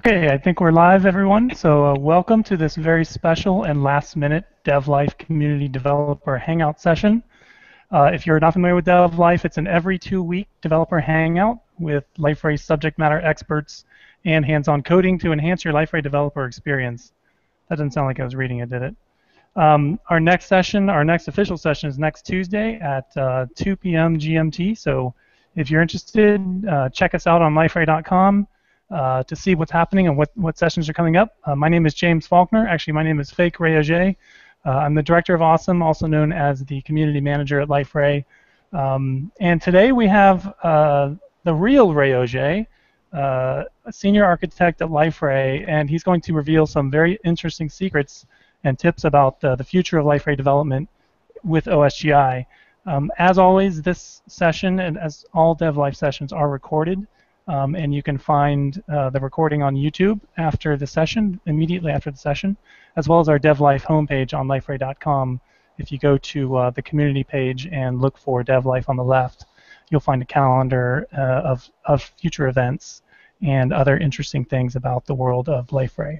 Okay, I think we're live, everyone. So welcome to this very special and last-minute dev.life Community Developer Hangout session. If you're not familiar with dev.life, it's an every 2-week developer hangout with Liferay subject matter experts and hands-on coding to enhance your Liferay developer experience. That didn't sound like I was reading it, did it? Our next official session is next Tuesday at 2 p.m. GMT. So if you're interested, check us out on liferay.com. To see what's happening and what sessions are coming up. My name is James Faulkner. Actually, my name is fake Ray Augé. I'm the Director of Awesome, also known as the Community Manager at Liferay. And today we have the real Ray Augé, a Senior Architect at Liferay, and he's going to reveal some very interesting secrets and tips about the future of Liferay development with OSGi. As always, this session, and as all dev.life sessions, are recorded. And you can find the recording on YouTube after the session, immediately after the session, as well as our dev.life homepage on liferay.com. If you go to the community page and look for dev.life on the left, you'll find a calendar of future events and other interesting things about the world of Liferay.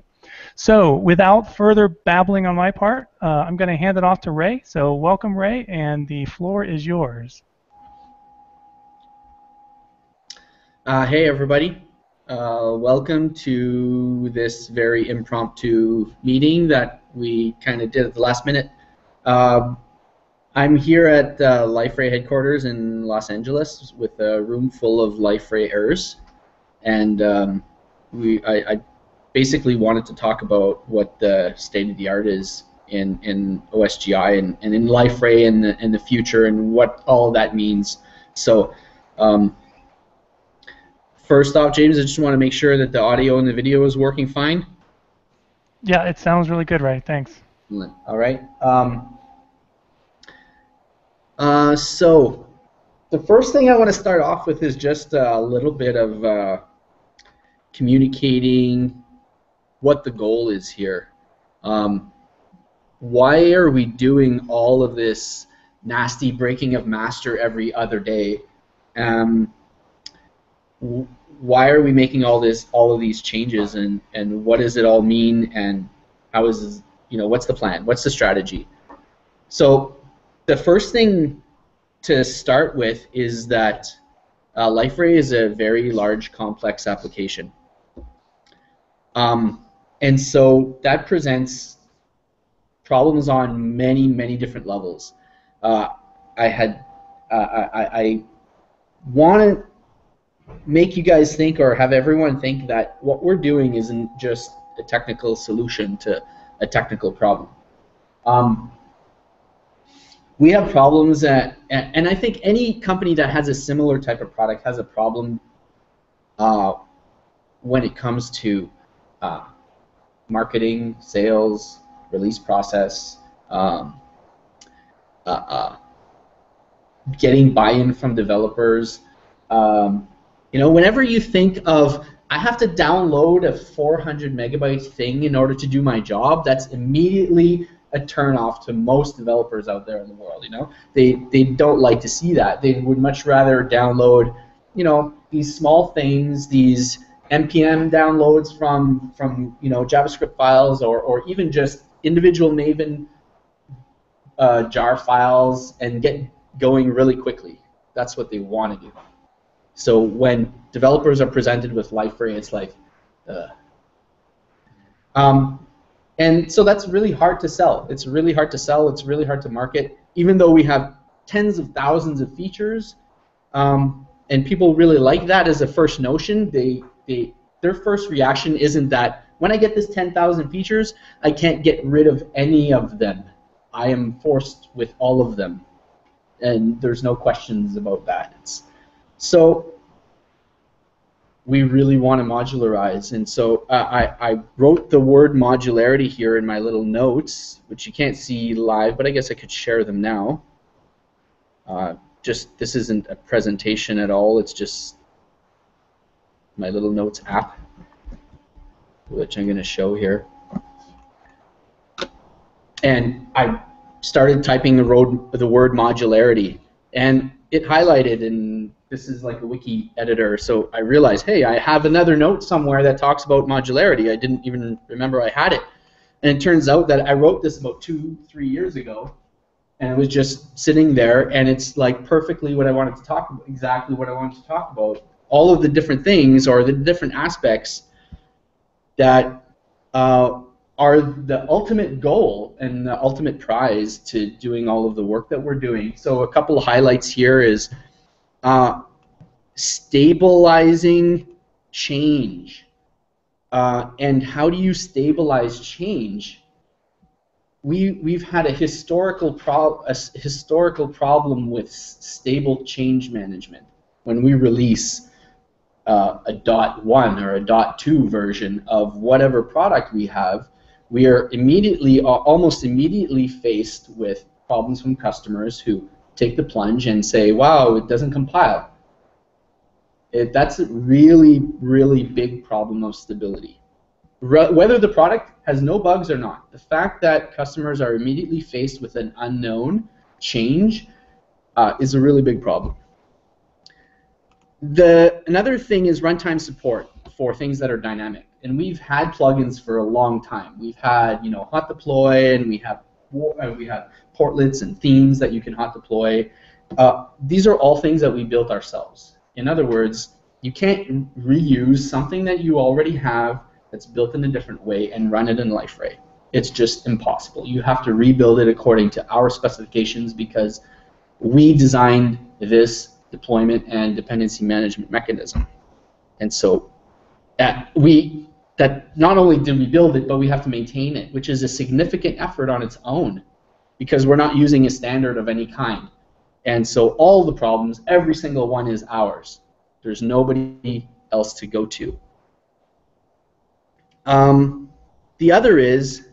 So without further babbling on my part, I'm going to hand it off to Ray. So welcome, Ray, and the floor is yours. Hey everybody, welcome to this very impromptu meeting that we kind of did at the last minute. I'm here at Liferay headquarters in Los Angeles with a room full of Liferayers, and I basically wanted to talk about what the state of the art is in OSGi and in Liferay in the future and what all that means. So. First off, James, I just want to make sure that the audio and the video is working fine. Yeah, it sounds really good, Ray. Thanks. All right. So the first thing I want to start off with is just a little bit of communicating what the goal is here. Why are we doing all of this nasty breaking of master every other day? Why are we making all of these changes, and what does it all mean, and how is, what's the plan, what's the strategy? So the first thing to start with is that Liferay is a very large, complex application, and so that presents problems on many different levels. I want to make you guys think, or have everyone think, that what we're doing isn't just a technical solution to a technical problem. We have problems that, and I think any company that has a similar type of product has a problem when it comes to marketing, sales, release process, getting buy-in from developers. Whenever you think of, I have to download a 400 megabyte thing in order to do my job, that's immediately a turn-off to most developers out there in the world. They don't like to see that. They would much rather download, these small things, these npm downloads from JavaScript files, or even just individual Maven jar files, and get going really quickly. That's what they want to do. So when developers are presented with Liferay, it's like, and so that's really hard to sell. It's really hard to sell. It's really hard to market. Even though we have tens of thousands of features, and people really like that as a first notion, their first reaction isn't that, when I get this 10,000 features, I can't get rid of any of them. I am forced with all of them, and there's no questions about that. So we really want to modularize, and so I wrote the word modularity here in my little notes, which you can't see live, but I guess I could share them now. This isn't a presentation at all, it's just my little notes app, which I'm going to show here. And I started typing the word modularity, and it highlighted, and this is like a wiki editor, so I realized, hey, I have another note somewhere that talks about modularity. I didn't even remember I had it. And it turns out that I wrote this about 2-3 years ago, and it was just sitting there, and it's like perfectly what I wanted to talk about, exactly what I wanted to talk about. All of the different things, or the different aspects that are the ultimate goal and the ultimate prize to doing all of the work that we're doing. So a couple of highlights here is stabilizing change. And how do you stabilize change? We've had a historical problem with stable change management. When we release a .1 or a .2 version of whatever product we have, we are almost immediately faced with problems from customers who take the plunge and say, wow, it doesn't compile. That's a really, really big problem of stability. Whether the product has no bugs or not, the fact that customers are immediately faced with an unknown change is a really big problem. Another thing is runtime support for things that are dynamic. And we've had plugins for a long time. We've had, hot deploy, and we have portlets and themes that you can hot deploy. These are all things that we built ourselves. In other words, you can't reuse something that you already have that's built in a different way and run it in Liferay. It's just impossible. You have to rebuild it according to our specifications because we designed this deployment and dependency management mechanism. And so not only did we build it, but we have to maintain it, which is a significant effort on its own because we're not using a standard of any kind. And so all the problems, every single one is ours. There's nobody else to go to. The other is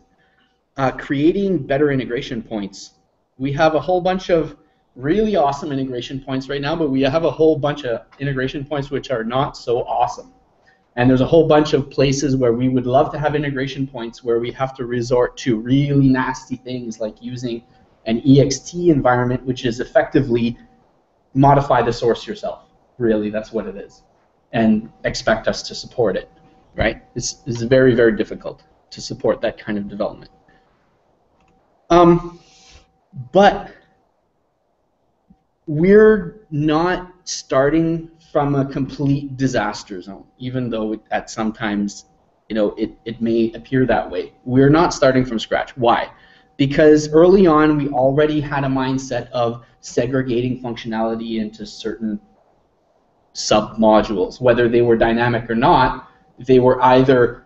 creating better integration points. We have a whole bunch of really awesome integration points right now, but we have a whole bunch of integration points which are not so awesome. And there's a whole bunch of places where we would love to have integration points where we have to resort to really nasty things like using an ext environment, which is effectively modify the source yourself. Really, that's what it is. And expect us to support it, right? It's very, very difficult to support that kind of development. But we're not starting from a complete disaster zone, even though at sometimes, it may appear that way. We're not starting from scratch. Why? Because early on, we already had a mindset of segregating functionality into certain sub-modules. Whether they were dynamic or not, they were either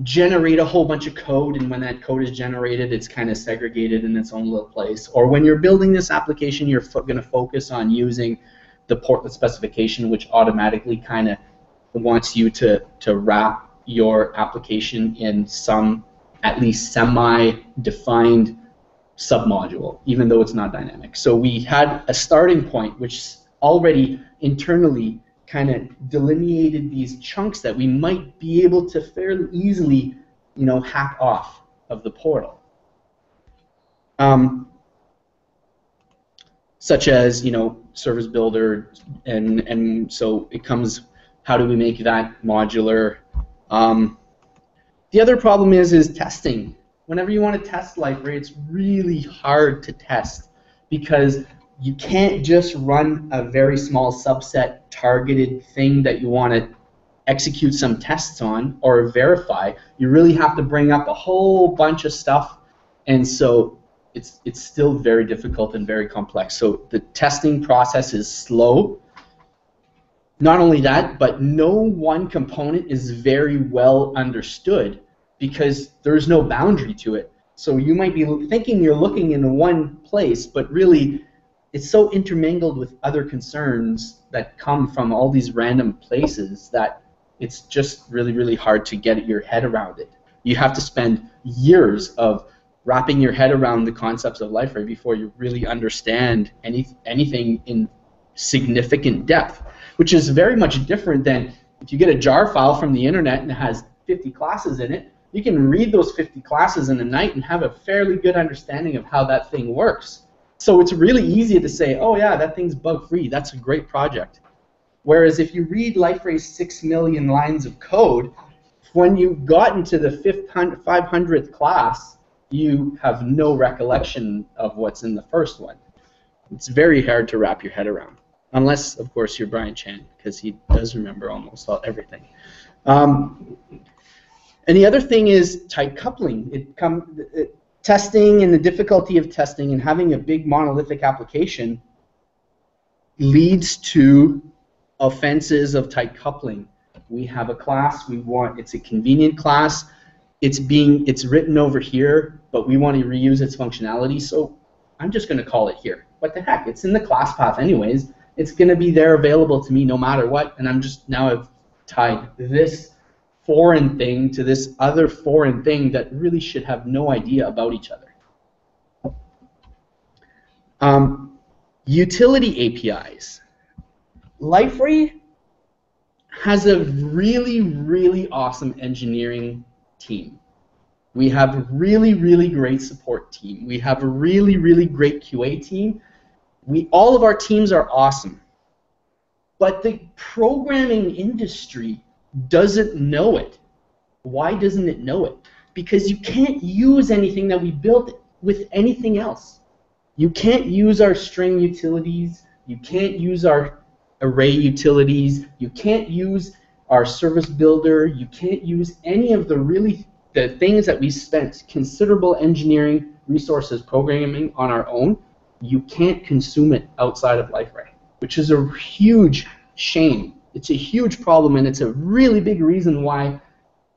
generate a whole bunch of code, and when that code is generated, it's kind of segregated in its own little place. Or when you're building this application, you're going to focus on using the portlet specification, which automatically kind of wants you to wrap your application in some at least semi-defined submodule, even though it's not dynamic. So we had a starting point which already internally kind of delineated these chunks that we might be able to fairly easily, hack off of the portal. Such as, service builder, and so it comes, how do we make that modular? The other problem is testing. Whenever you want to test Liferay, it's really hard to test because you can't just run a very small subset targeted thing that you want to execute some tests on or verify. You really have to bring up a whole bunch of stuff, and so it's still very difficult and very complex. So the testing process is slow. Not only that, but no one component is very well understood because there's no boundary to it. So you might be thinking you're looking in one place, but really it's so intermingled with other concerns that come from all these random places that it's just really, really hard to get your head around it. You have to spend years of wrapping your head around the concepts of Liferay before you really understand anything in significant depth, which is very much different than if you get a jar file from the internet and it has 50 classes in it. You can read those 50 classes in a night and have a fairly good understanding of how that thing works. So it's really easy to say, oh yeah, that thing's bug-free, that's a great project. Whereas if you read Liferay's 6 million lines of code, when you got into the 500th class, you have no recollection of what's in the first one. It's very hard to wrap your head around, unless, of course, you're Brian Chan, because he does remember almost everything. And the other thing is tight coupling. Testing and the difficulty of testing and having a big monolithic application leads to offenses of tight coupling. We have a class, it's a convenient class, it's written over here, but we want to reuse its functionality, so I'm just going to call it here. What the heck, it's in the class path anyways, it's going to be there available to me no matter what, and I've tied this foreign thing to this other foreign thing that really should have no idea about each other. Utility APIs. Liferay has a really, really awesome engineering team. We have a really, really great support team. We have a really, really great QA team. All of our teams are awesome. But the programming industry doesn't know it. Why doesn't it know it? Because you can't use anything that we built with anything else. You can't use our string utilities. You can't use our array utilities. You can't use our service builder. You can't use any of the things that we spent considerable engineering resources programming on our own. You can't consume it outside of Liferay, which is a huge shame. It's a huge problem, and it's a really big reason why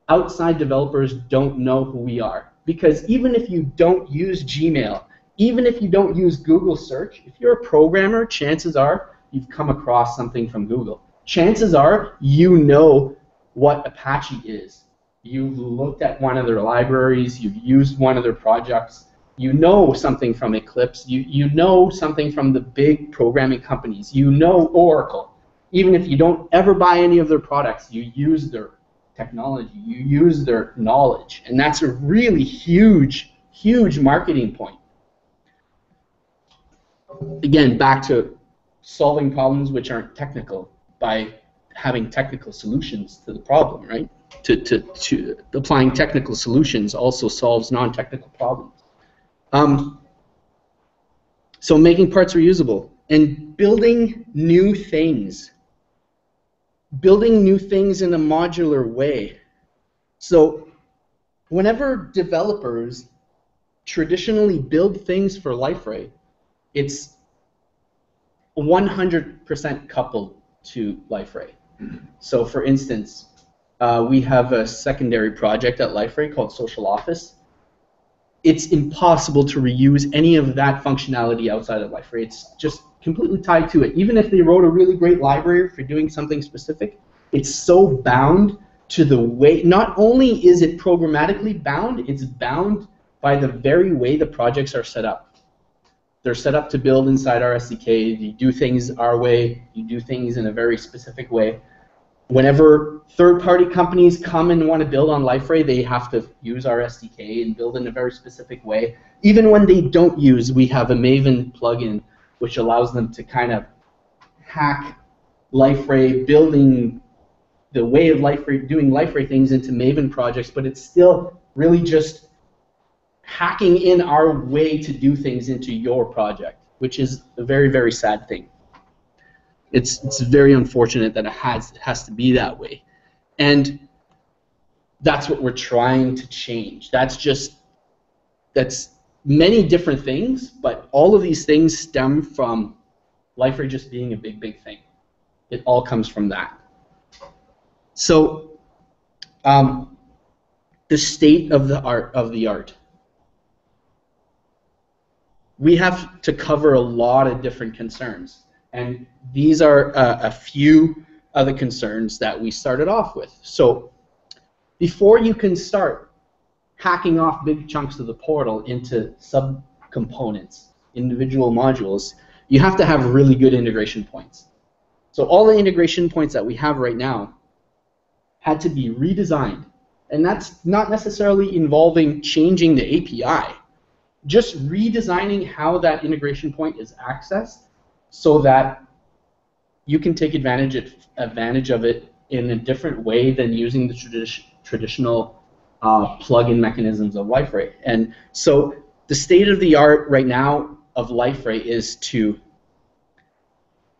outside developers don't know who we are. Because even if you don't use Gmail, even if you don't use Google search, if you're a programmer, chances are you've come across something from Google. Chances are you know what Apache is. You've looked at one of their libraries, you've used one of their projects, you know something from Eclipse, you know something from the big programming companies, you know Oracle. Even if you don't ever buy any of their products, you use their technology, you use their knowledge, and that's a really huge, huge marketing point. Again, back to solving problems which aren't technical by having technical solutions to the problem, right? To applying technical solutions also solves non-technical problems. So making parts reusable and building new things. Building new things in a modular way. So whenever developers traditionally build things for Liferay, it's 100% coupled to Liferay. So for instance, we have a secondary project at Liferay called Social Office. It's impossible to reuse any of that functionality outside of Liferay. It's just completely tied to it. Even if they wrote a really great library for doing something specific, it's so bound to the way, not only is it programmatically bound, it's bound by the very way the projects are set up. They're set up to build inside our SDK. You do things our way, you do things in a very specific way. Whenever third-party companies come and want to build on Liferay, they have to use our SDK and build in a very specific way. Even when they don't use, we have a Maven plugin which allows them to kind of hack Liferay, building the way of Liferay, doing Liferay things into Maven projects, but it's still really just hacking in our way to do things into your project, which is a very, very sad thing. It's very unfortunate that it has to be that way. And that's what we're trying to change. That's many different things, but all of these things stem from Liferay just being a big, big thing. It all comes from that. So the state of the art. We have to cover a lot of different concerns. And these are a few of the concerns that we started off with. So before you can start hacking off big chunks of the portal into subcomponents, individual modules, you have to have really good integration points. So all the integration points that we have right now had to be redesigned. And that's not necessarily involving changing the API, just redesigning how that integration point is accessed so that you can take advantage of it in a different way than using the traditional plug-in mechanisms of Liferay. And so the state of the art right now of Liferay is to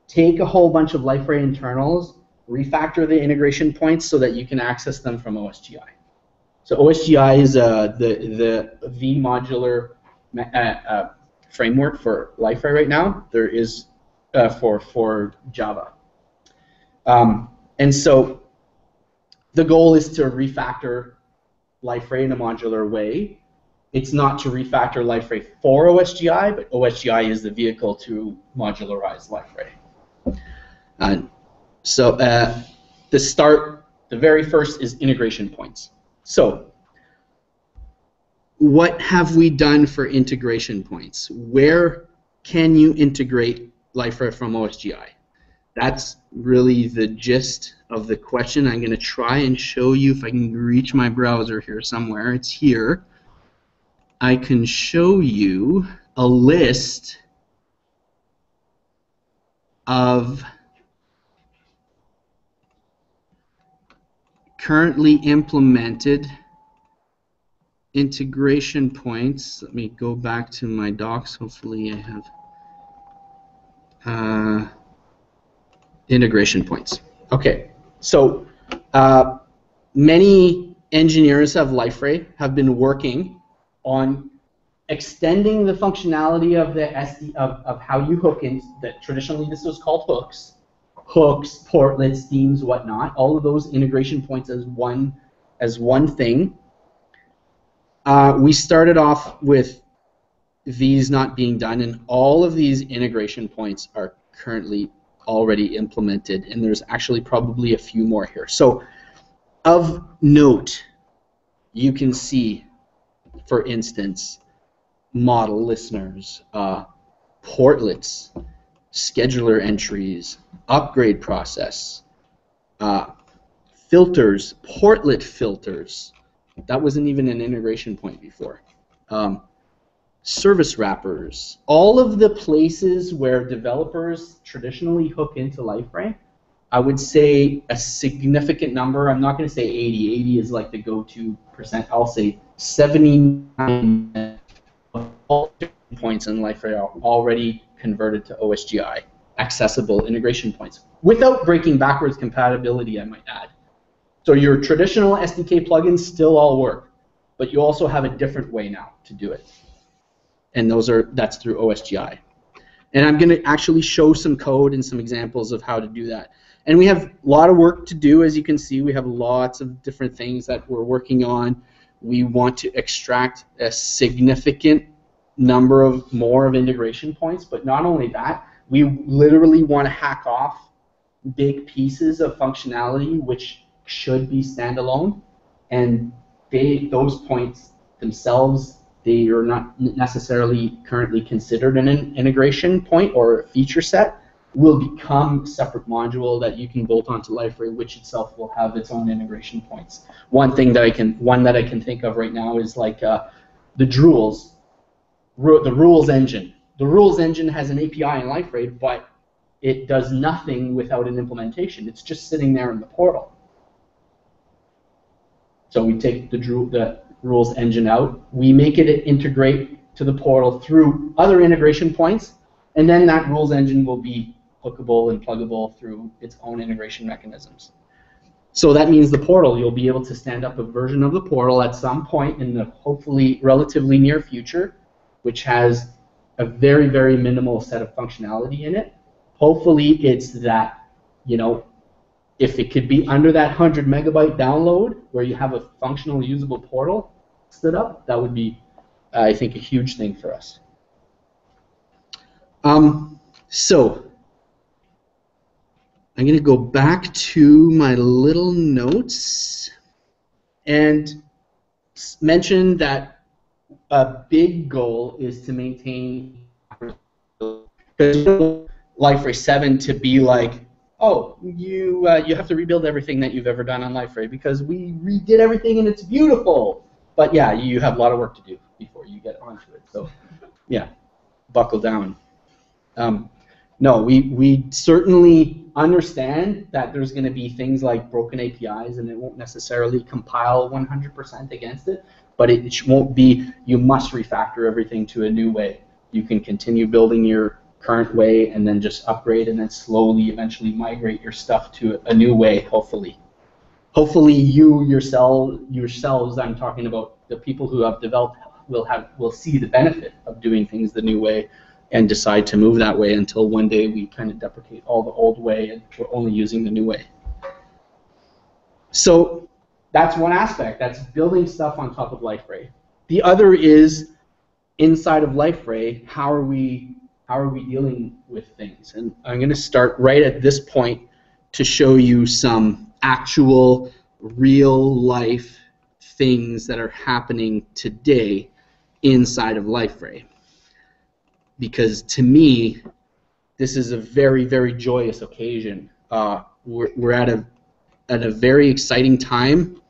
take a whole bunch of Liferay internals, refactor the integration points so that you can access them from OSGi. So OSGi is the modular framework for Liferay right now. There is for Java. And so the goal is to refactor Liferay in a modular way. It's not to refactor Liferay for OSGi, but OSGi is the vehicle to modularize Liferay. So the very first is integration points. So what have we done for integration points? Where can you integrate Liferay from OSGi? That's really the gist of the question. I'm going to try and show you if I can reach my browser here somewhere. It's here. I can show you a list of currently implemented integration points. Let me go back to my docs. Hopefully I have integration points. Okay, so many engineers of Liferay have been working on extending the functionality of the of how you hook in. That traditionally this was called hooks, portlets, themes, whatnot. All of those integration points as one thing. We started off with these not being done, and all of these integration points are currently already implemented, and there's actually probably a few more here. So of note, you can see, for instance, model listeners, portlets, scheduler entries, upgrade process, filters, portlet filters. That wasn't even an integration point before. Service wrappers, all of the places where developers traditionally hook into Liferay, I would say a significant number. I'm not going to say 80. 80 is like the go-to percent. I'll say 79 of all points in Liferay are already converted to OSGi, accessible integration points, without breaking backwards compatibility, I might add. So your traditional SDK plugins still all work, but you also have a different way now to do it. And that's through OSGi. And I'm going to actually show some code and some examples of how to do that. And we have a lot of work to do. As you can see, we have lots of different things that we're working on. We want to extract a significant number of more of integration points, but not only that, we literally want to hack off big pieces of functionality which should be standalone, and those points themselves, they are not necessarily currently considered an integration point or a feature set, will become a separate module that you can bolt onto Liferay, which itself will have its own integration points. One that I can think of right now is like the Drools, the rules engine. The rules engine has an API in Liferay, but it does nothing without an implementation. It's just sitting there in the portal. So we take the rules engine out, we make it integrate to the portal through other integration points, and then that rules engine will be hookable and pluggable through its own integration mechanisms. So that means the portal, you'll be able to stand up a version of the portal at some point in the hopefully relatively near future, which has a very, very minimal set of functionality in it. Hopefully it's that, if it could be under that 100 megabyte download where you have a functional usable portal stood up, that would be, I think, a huge thing for us. So I'm going to go back to my little notes and mention that a big goal is to maintain Liferay 7 to be like, oh, you have to rebuild everything that you've ever done on Liferay because we redid everything and it's beautiful. But yeah, you have a lot of work to do before you get onto it. So yeah, buckle down. No, we certainly understand that there's going to be things like broken APIs, and it won't necessarily compile 100% against it, but it won't be, you must refactor everything to a new way. You can continue building your current way and then just upgrade and then slowly eventually migrate your stuff to a new way, hopefully. Hopefully you yourselves, I'm talking about the people who have developed, will see the benefit of doing things the new way and decide to move that way until one day we kind of deprecate all the old way and we're only using the new way. So that's one aspect. That's building stuff on top of Liferay. The other is inside of Liferay, how are we dealing with things? And I'm going to start right at this point to show you some actual real life things that are happening today inside of Liferay. Because to me, this is a very, very joyous occasion. We're at a very exciting time,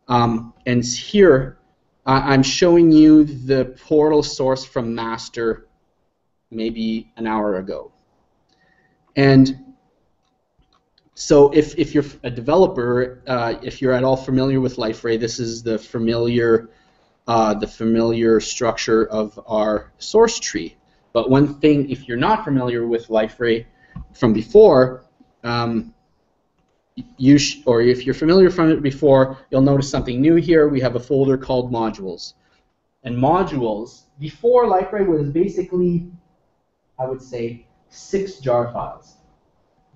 and here I'm showing you the portal source from master maybe an hour ago. And so if you're a developer, if you're at all familiar with Liferay, this is the familiar structure of our source tree. But one thing, if you're not familiar with Liferay from before, or if you're familiar from it before, you'll notice something new here. We have a folder called modules. And modules, before Liferay was basically, I would say, 6 jar files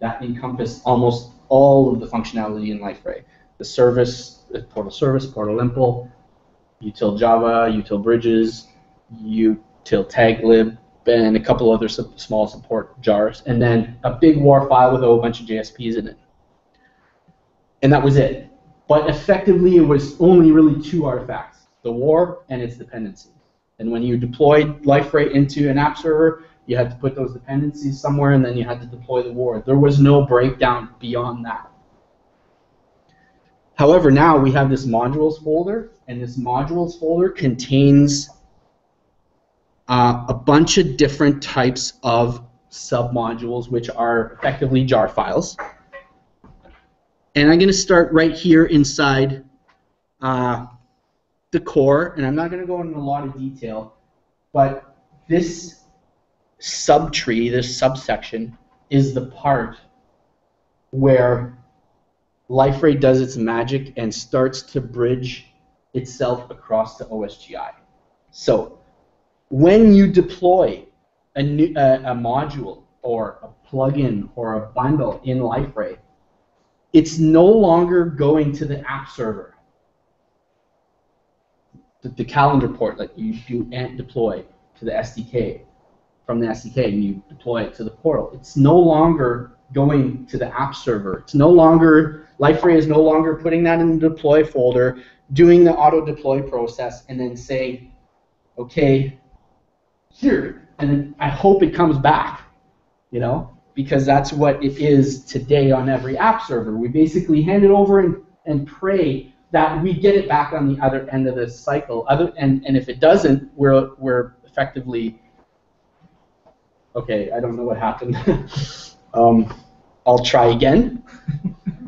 that encompass almost all of the functionality in Liferay. The service, portal service, portal impl, util Java, util bridges, util taglib, and a couple other small support jars, and then a big war file with a whole bunch of JSPs in it. And that was it. But effectively, it was only really 2 artifacts, the war and its dependencies. And when you deployed Liferay into an app server, you had to put those dependencies somewhere, and then you had to deploy the war. There was no breakdown beyond that. However, now we have this modules folder, and this modules folder contains a bunch of different types of submodules, which are effectively jar files. And I'm going to start right here inside the core, and I'm not going to go into a lot of detail, but this subtree, this subsection, is the part where Liferay does its magic and starts to bridge itself across to OSGi. So when you deploy a module or a plugin or a bundle in Liferay, it's no longer going to the app server, the calendar portlet. You do deploy to the SDK. From the SDK, and you deploy it to the portal. It's no longer going to the app server. It's no longer, Liferay is no longer putting that in the deploy folder, doing the auto deploy process, and then saying, okay, here, and then I hope it comes back, you know, because that's what it is today on every app server. We basically hand it over and pray that we get it back on the other end of the cycle. And if it doesn't, we're effectively, okay, I don't know what happened. I'll try again,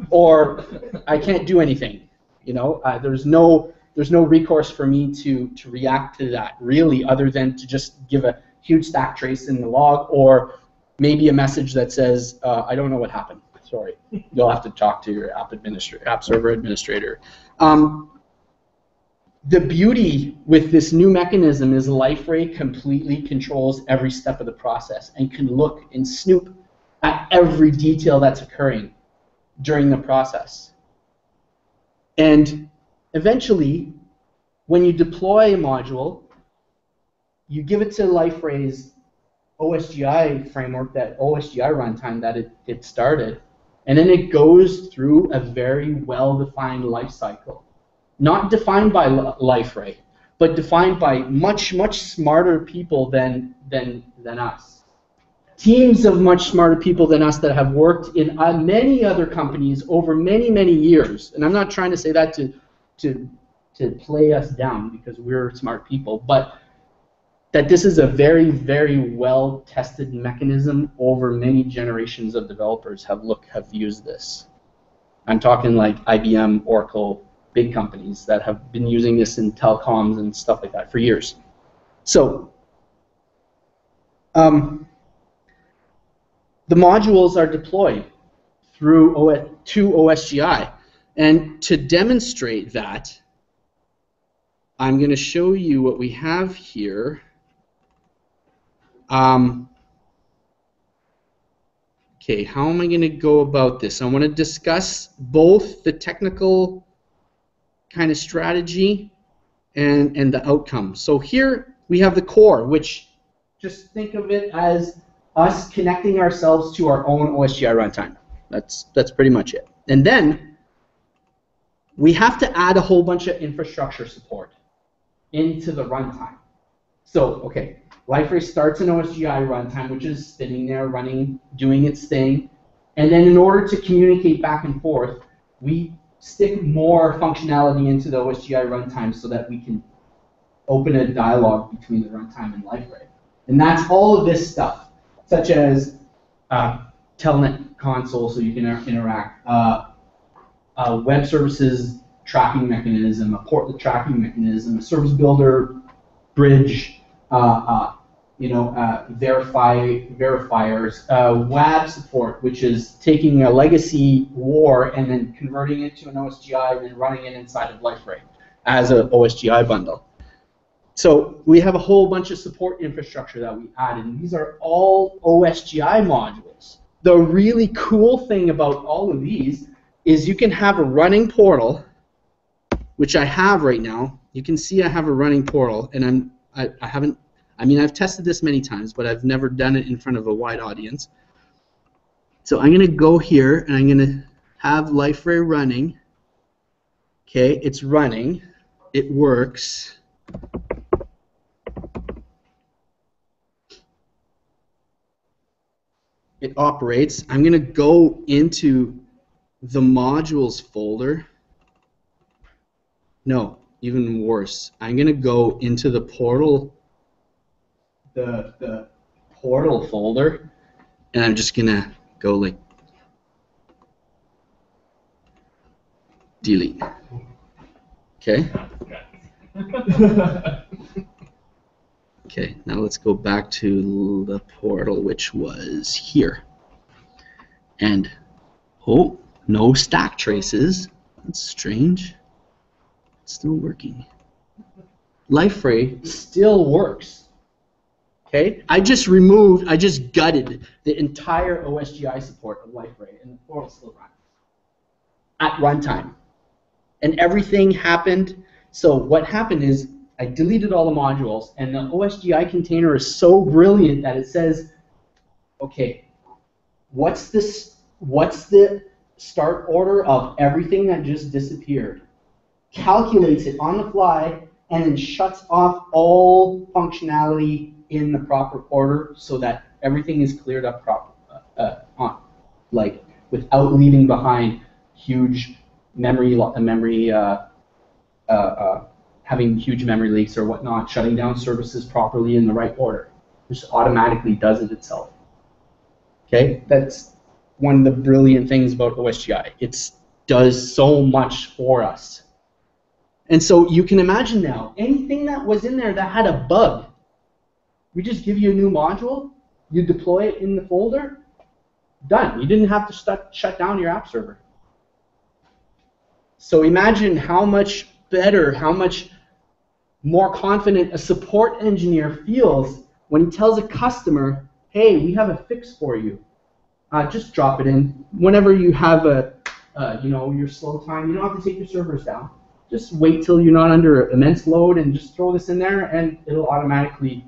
or I can't do anything. You know, there's no recourse for me to react to that really, other than to just give a huge stack trace in the log, or maybe a message that says, I don't know what happened. Sorry, you'll have to talk to your app server administrator. The beauty with this new mechanism is Liferay completely controls every step of the process and can look and snoop at every detail that's occurring during the process. And eventually, when you deploy a module, you give it to Liferay's OSGi framework, that OSGi runtime that it started, and then it goes through a very well-defined life cycle. Not defined by Liferay, but defined by much, much smarter people than us. Teams of much smarter people than us that have worked in many other companies over many, many years. And I'm not trying to say that to play us down, because we're smart people, but that this is a very, very well-tested mechanism. Over many generations of developers have used this. I'm talking like IBM, Oracle, big companies that have been using this in telecoms and stuff like that for years. So the modules are deployed through to OSGi. And to demonstrate that, I'm going to show you what we have here. Okay, how am I going to go about this? I want to discuss both the technical kind of strategy and the outcome. So here we have the core, which just think of it as us connecting ourselves to our own OSGi runtime. That's pretty much it. And then we have to add a whole bunch of infrastructure support into the runtime. So, okay, Liferay starts an OSGi runtime, which is sitting there running, doing its thing. And then in order to communicate back and forth, we stick more functionality into the OSGi runtime so that we can open a dialogue between the runtime and Liferay. And that's all of this stuff, such as Telnet console so you can interact, a web services tracking mechanism, a portlet tracking mechanism, a service builder bridge, verifiers, WAB support, which is taking a legacy WAR and then converting it to an OSGi and then running it inside of Liferay as an OSGi bundle. So we have a whole bunch of support infrastructure that we added, and these are all OSGi modules. The really cool thing about all of these is you can have a running portal, which I have right now. You can see I have a running portal, and I've tested this many times, but I've never done it in front of a wide audience. So I'm going to go here, and I'm going to have Liferay running. Okay, it's running. It works. It operates. I'm going to go into the modules folder. No, even worse. I'm going to go into the portal, the portal folder, and I'm just going to go like delete. Okay. Okay, now let's go back to the portal, which was here. And, oh, no stack traces. That's strange. It's still working. Liferay still works. Okay, I just gutted the entire OSGi support of Liferay, and the portal still runs at runtime. And everything happened. So what happened is I deleted all the modules, and the OSGi container is so brilliant that it says, okay, what's the start order of everything that just disappeared? Calculates it on the fly, and then shuts off all functionality in the proper order so that everything is cleared up without leaving behind huge having huge memory leaks or whatnot, shutting down services properly in the right order. It just automatically does it itself. Okay, that's one of the brilliant things about OSGi. It does so much for us. And so you can imagine now, anything that was in there that had a bug, we just give you a new module, you deploy it in the folder, done. You didn't have to shut down your app server. So imagine how much better, how much more confident a support engineer feels when he tells a customer, hey, we have a fix for you. Just drop it in. Whenever you have your slow time, you don't have to take your servers down. Just wait till you're not under immense load and just throw this in there, and it'll automatically,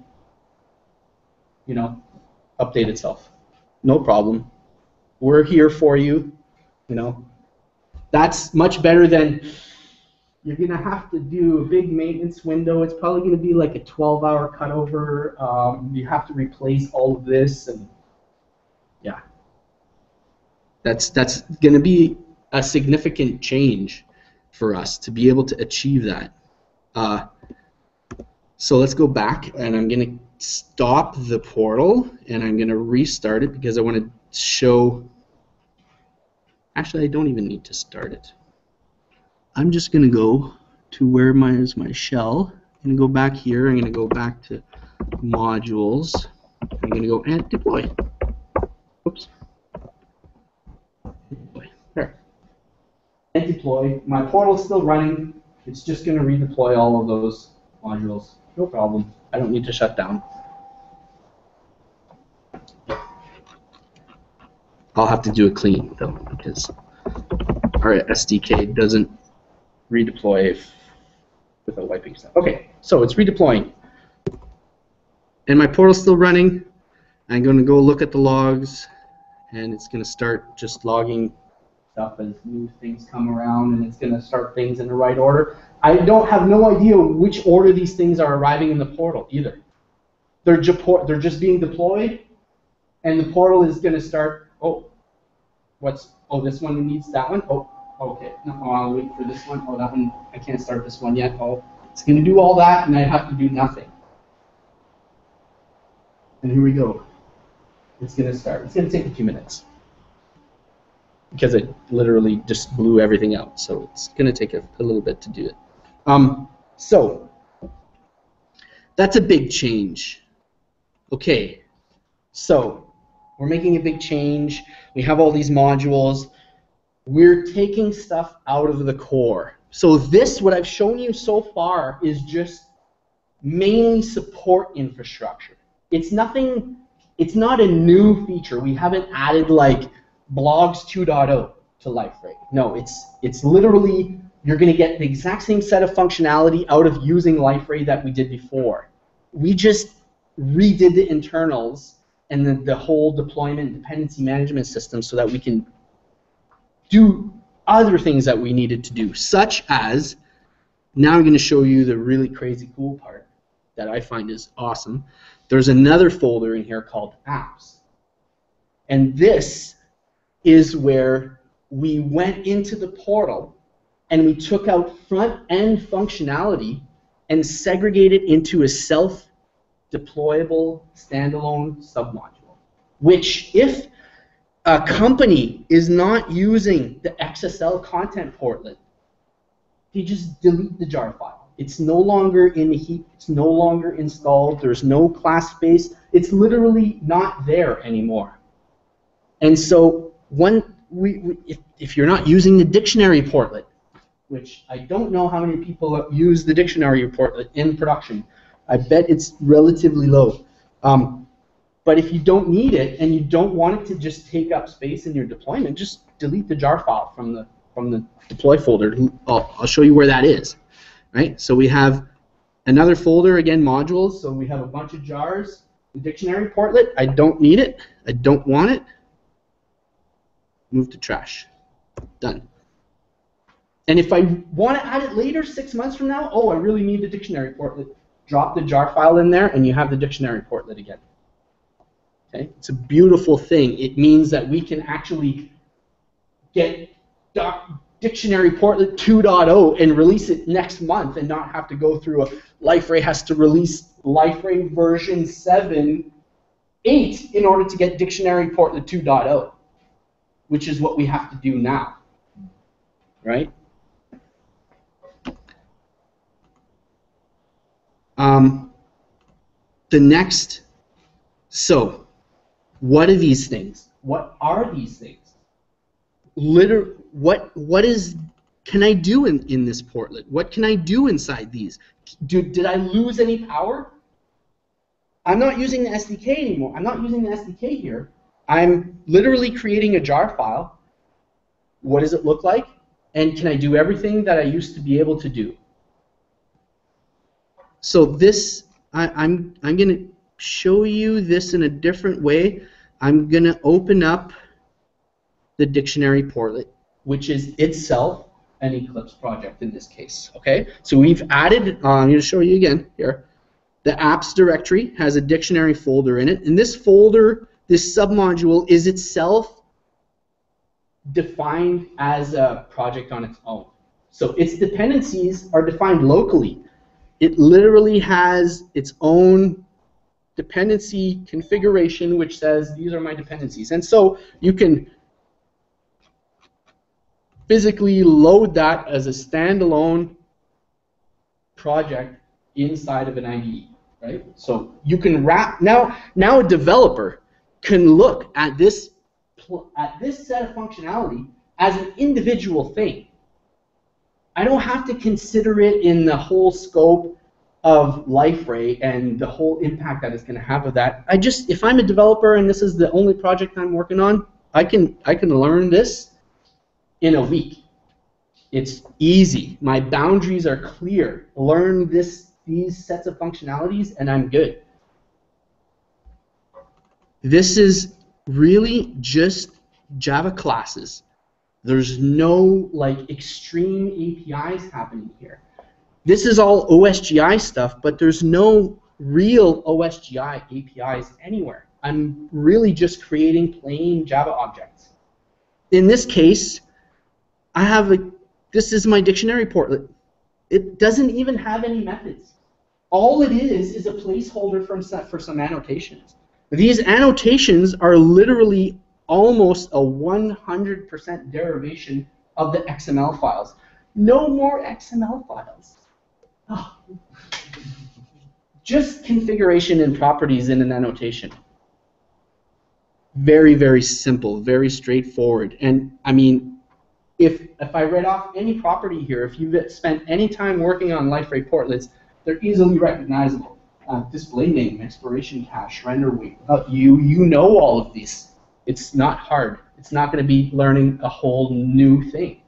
update itself. No problem. We're here for you. That's much better than you're going to have to do a big maintenance window. It's probably going to be like a 12-hour cutover. You have to replace all of this, and yeah, that's going to be a significant change for us to be able to achieve that. So let's go back, and I'm going to stop the portal, and I'm going to restart it because I want to show. Actually, I don't even need to start it. I'm just going to go to where is my shell. I'm going to go back here. I'm going to go back to modules. I'm going to go and deploy. Oops. Deploy. There. And deploy. My portal's still running. It's just going to redeploy all of those modules. No problem. I don't need to shut down. I'll have to do a clean though, because our SDK doesn't redeploy without wiping stuff. Okay, so it's redeploying. And my portal's still running. I'm going to go look at the logs, and it's going to start just logging stuff as new things come around, and it's going to start things in the right order. I have no idea which order these things are arriving in the portal either. They're just being deployed, and the portal is going to start. This one needs that one. Oh, okay. No, I'll wait for this one. Oh, that one, I can't start this one yet. Oh, it's going to do all that, and I have to do nothing. And here we go. It's going to start. It's going to take a few minutes because it literally just blew everything out. So it's going to take a little bit to do it. So that's a big change. Okay, so we're making a big change. We have all these modules. We're taking stuff out of the core. So this, what I've shown you so far, is just mainly support infrastructure. It's nothing. It's not a new feature. We haven't added like blogs 2.0 to Liferay. No, it's literally, you're going to get the exact same set of functionality out of using Liferay that we did before. We just redid the internals and the whole deployment dependency management system so that we can do other things that we needed to do, such as, now I'm going to show you the really crazy cool part that I find is awesome. There's another folder in here called apps. And this is where we went into the portal and we took out front-end functionality and segregated into a self-deployable standalone submodule, which if a company is not using the XSL content portlet, they just delete the jar file. It's no longer in the heap. It's no longer installed. There's no class space. It's literally not there anymore. And so if you're not using the dictionary portlet, which I don't know how many people use the dictionary portlet in production, I bet it's relatively low. But if you don't need it and you don't want it to just take up space in your deployment, just delete the jar file from the deploy folder. I'll show you where that is. Right? So we have another folder, again, modules. So we have a bunch of jars. The dictionary portlet, I don't need it. I don't want it. Move to trash. Done. And if I want to add it later, 6 months from now, oh, I really need the dictionary portlet. Drop the jar file in there, and you have the dictionary portlet again. Okay? It's a beautiful thing. It means that we can actually get Dictionary Portlet 2.0 and release it next month and not have to go through Liferay has to release Liferay version 7.8 in order to get Dictionary Portlet 2.0, which is what we have to do now, right? The next, so what are these things? What are these things? Can I do in this portlet? What can I do inside these? Did I lose any power? I'm not using the SDK anymore. I'm not using the SDK here. I'm literally creating a jar file. What does it look like? And can I do everything that I used to be able to do? So this, I'm going to show you this in a different way. I'm going to open up the dictionary portlet, which is itself an Eclipse project in this case. Okay, so we've added, I'm going to show you again here, the apps directory has a dictionary folder in it, and this folder, this submodule, is itself defined as a project on its own. So its dependencies are defined locally. It literally has its own dependency configuration which says these are my dependencies. And so you can physically load that as a standalone project inside of an IDE, right? So you can wrap, now a developer can look at this set of functionality as an individual thing. I don't have to consider it in the whole scope of Liferay and the whole impact that it's going to have of that. If I'm a developer and this is the only project I'm working on, I can learn this in a week. It's easy. My boundaries are clear. Learn these sets of functionalities and I'm good. This is really just Java classes. There's no like extreme APIs happening here. This is all OSGi stuff, but there's no real OSGi APIs anywhere. I'm really just creating plain Java objects. In this case, this is my dictionary portlet. It doesn't even have any methods. All it is a placeholder for some annotations. These annotations are literally almost a 100% derivation of the XML files. No more XML files. Oh. Just configuration and properties in an annotation. Very, very simple, very straightforward. And I mean, if I read off any property here, if you've spent any time working on Liferay portlets, they're easily recognizable. Display name, expiration cache, render weight. You know all of these. It's not hard. It's not going to be learning a whole new thing.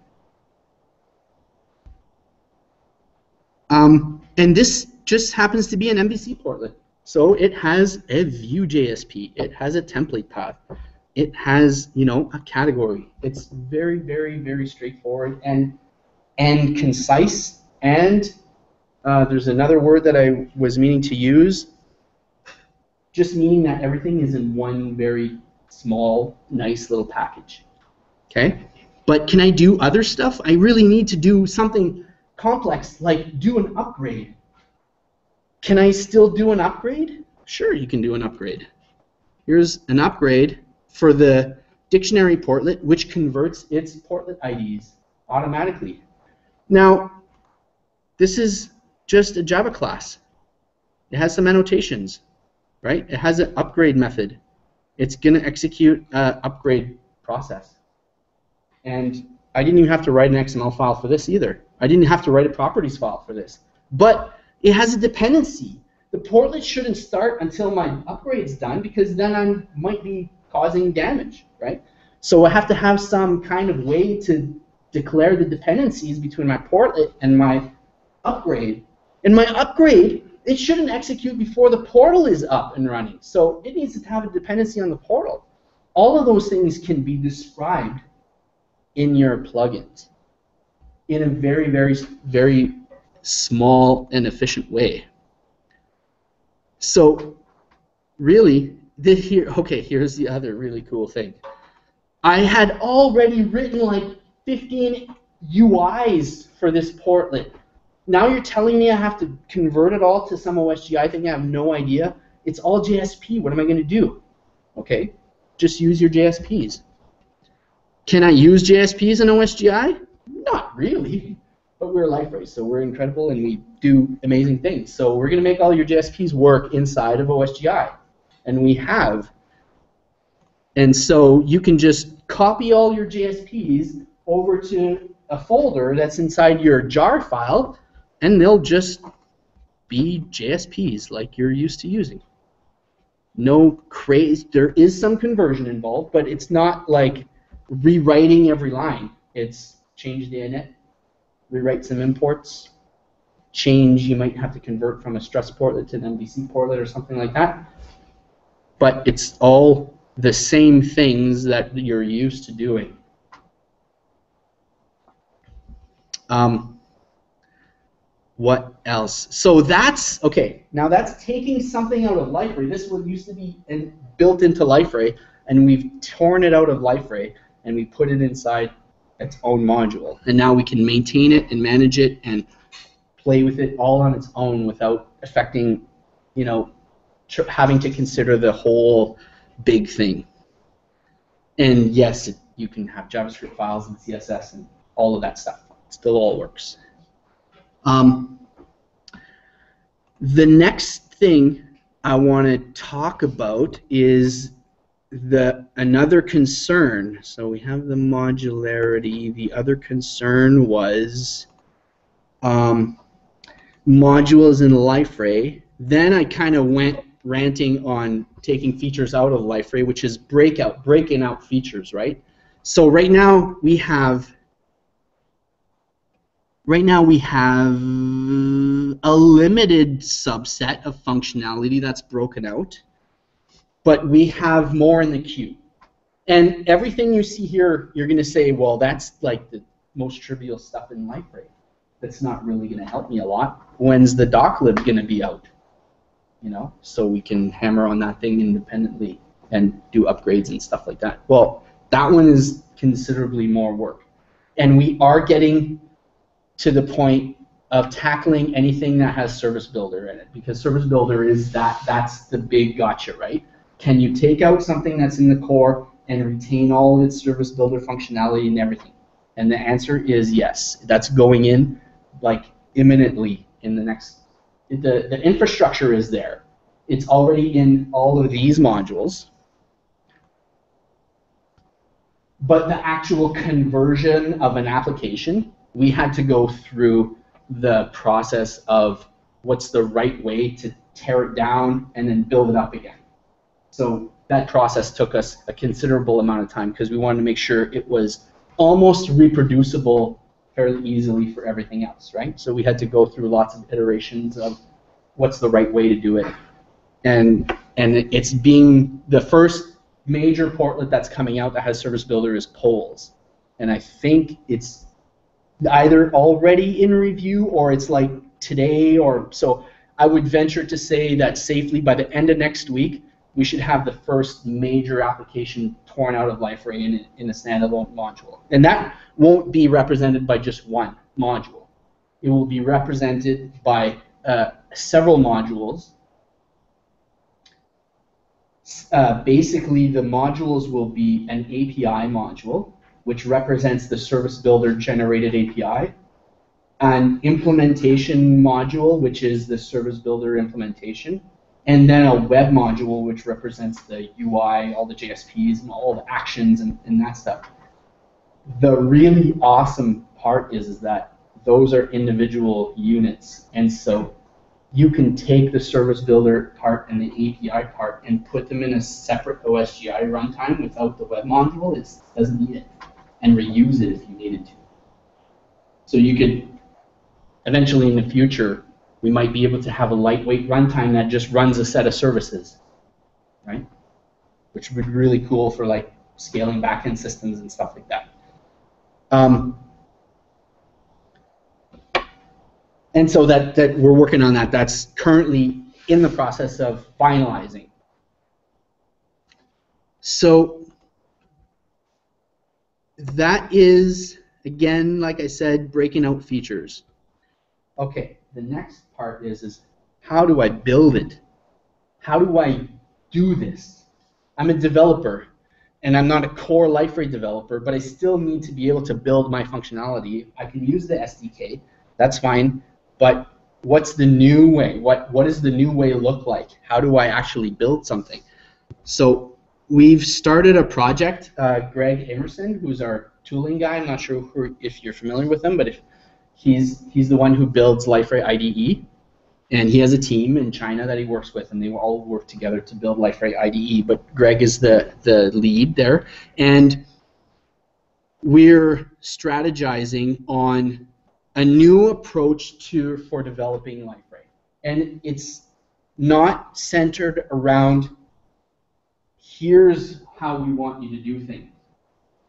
And this just happens to be an MVC portlet. So it has a Vue.jsp. It has a template path. It has, a category. It's very, very, very straightforward and concise. And there's another word that I was meaning to use, just meaning that everything is in one very small, nice little package. Okay? But can I do other stuff? I really need to do something complex, like do an upgrade. Can I still do an upgrade? Sure, you can do an upgrade. Here's an upgrade for the dictionary portlet, which converts its portlet IDs automatically. Now, this is just a Java class. It has some annotations, right? It has an upgrade method. It's going to execute an upgrade process. And I didn't even have to write an XML file for this either. I didn't have to write a properties file for this. But it has a dependency. The portlet shouldn't start until my upgrade's done, because then I might be causing damage, right? So I have to have some kind of way to declare the dependencies between my portlet and my upgrade. And my upgrade, it shouldn't execute before the portal is up and running. So it needs to have a dependency on the portal. All of those things can be described in your plugins in a very, very, very small and efficient way. So really, here's the other really cool thing. I had already written like 15 UIs for this portlet. Now you're telling me I have to convert it all to some OSGi thing I have no idea? It's all JSP. What am I going to do? Okay, just use your JSPs. Can I use JSPs in OSGi? Not really. But we're Liferay, so we're incredible and we do amazing things. So we're going to make all your JSPs work inside of OSGi. And we have. And so you can just copy all your JSPs over to a folder that's inside your jar file, and they'll just be JSPs like you're used to using. No crazy. There is some conversion involved, but it's not like rewriting every line. It's change the init, rewrite some imports, change, you might have to convert from a stress portlet to an MVC portlet or something like that. But it's all the same things that you're used to doing. What else? So that's, okay, now that's taking something out of Liferay. This one used to be built into Liferay, and we've torn it out of Liferay, and we put it inside its own module. And now we can maintain it and manage it and play with it all on its own without affecting, you know, having to consider the whole big thing. And yes, you can have JavaScript files and CSS and all of that stuff. It still all works. The next thing I want to talk about is another concern. So we have the modularity. The other concern was modules in Liferay. Then I kind of went ranting on taking features out of Liferay, which is breaking out features, right? So right now we have a limited subset of functionality that's broken out, but we have more in the queue. And everything you see here, you're going to say, well, that's like the most trivial stuff in Liferay. That's not really going to help me a lot. When's the doclib going to be out? You know, so we can hammer on that thing independently and do upgrades and stuff like that. Well, that one is considerably more work. And we are getting to the point of tackling anything that has Service Builder in it, because Service Builder is that's the big gotcha, right? Can you take out something that's in the core and retain all of its Service Builder functionality and everything? And the answer is yes. That's going in like imminently in the next. The infrastructure is there. It's already in all of these modules. But the actual conversion of an application, we had to go through the process of what's the right way to tear it down and then build it up again. So that process took us a considerable amount of time because we wanted to make sure it was almost reproducible fairly easily for everything else, right? So we had to go through lots of iterations of what's the right way to do it. And it's being the first major portlet that's coming out that has Service Builder is Polls. And I think it's either already in review or it's like today, or so I would venture to say that safely by the end of next week we should have the first major application torn out of Liferay in a standalone module. And that won't be represented by just one module. It will be represented by several modules. Basically, the modules will be an API module, which represents the Service Builder generated API, an implementation module, which is the Service Builder implementation, and then a web module, which represents the UI, all the JSPs, and all the actions and that stuff. The really awesome part is that those are individual units, and so you can take the Service Builder part and the API part and put them in a separate OSGi runtime without the web module. It doesn't need it, and reuse it if you needed to. So you could, eventually in the future, we might be able to have a lightweight runtime that just runs a set of services, right? Which would be really cool for like scaling backend systems and stuff like that. And so that we're working on that. That's currently in the process of finalizing. So that is, again, like I said, breaking out features. Okay, the next part is how do I build it? How do I do this? I'm a developer, and I'm not a core Liferay developer, but I still need to be able to build my functionality. I can use the SDK, that's fine, but what's the new way? What does the new way look like? How do I actually build something? So we've started a project. Greg Emerson, who's our tooling guy, I'm not sure if you're familiar with him, but if he's the one who builds Liferay IDE, and he has a team in China that he works with, and they all work together to build Liferay IDE, but Greg is the lead there, and we're strategizing on a new approach for developing Liferay. And it's not centered around here's how we want you to do things.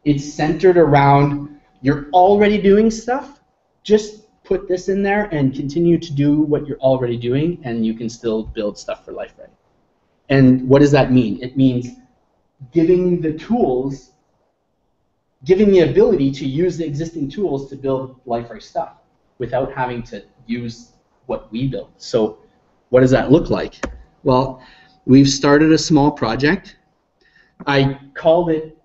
It's centered around you're already doing stuff, just put this in there and continue to do what you're already doing, and you can still build stuff for Liferay. And what does that mean? It means giving the tools, giving the ability to use the existing tools to build Liferay stuff without having to use what we build. So what does that look like? Well, we've started a small project. I called it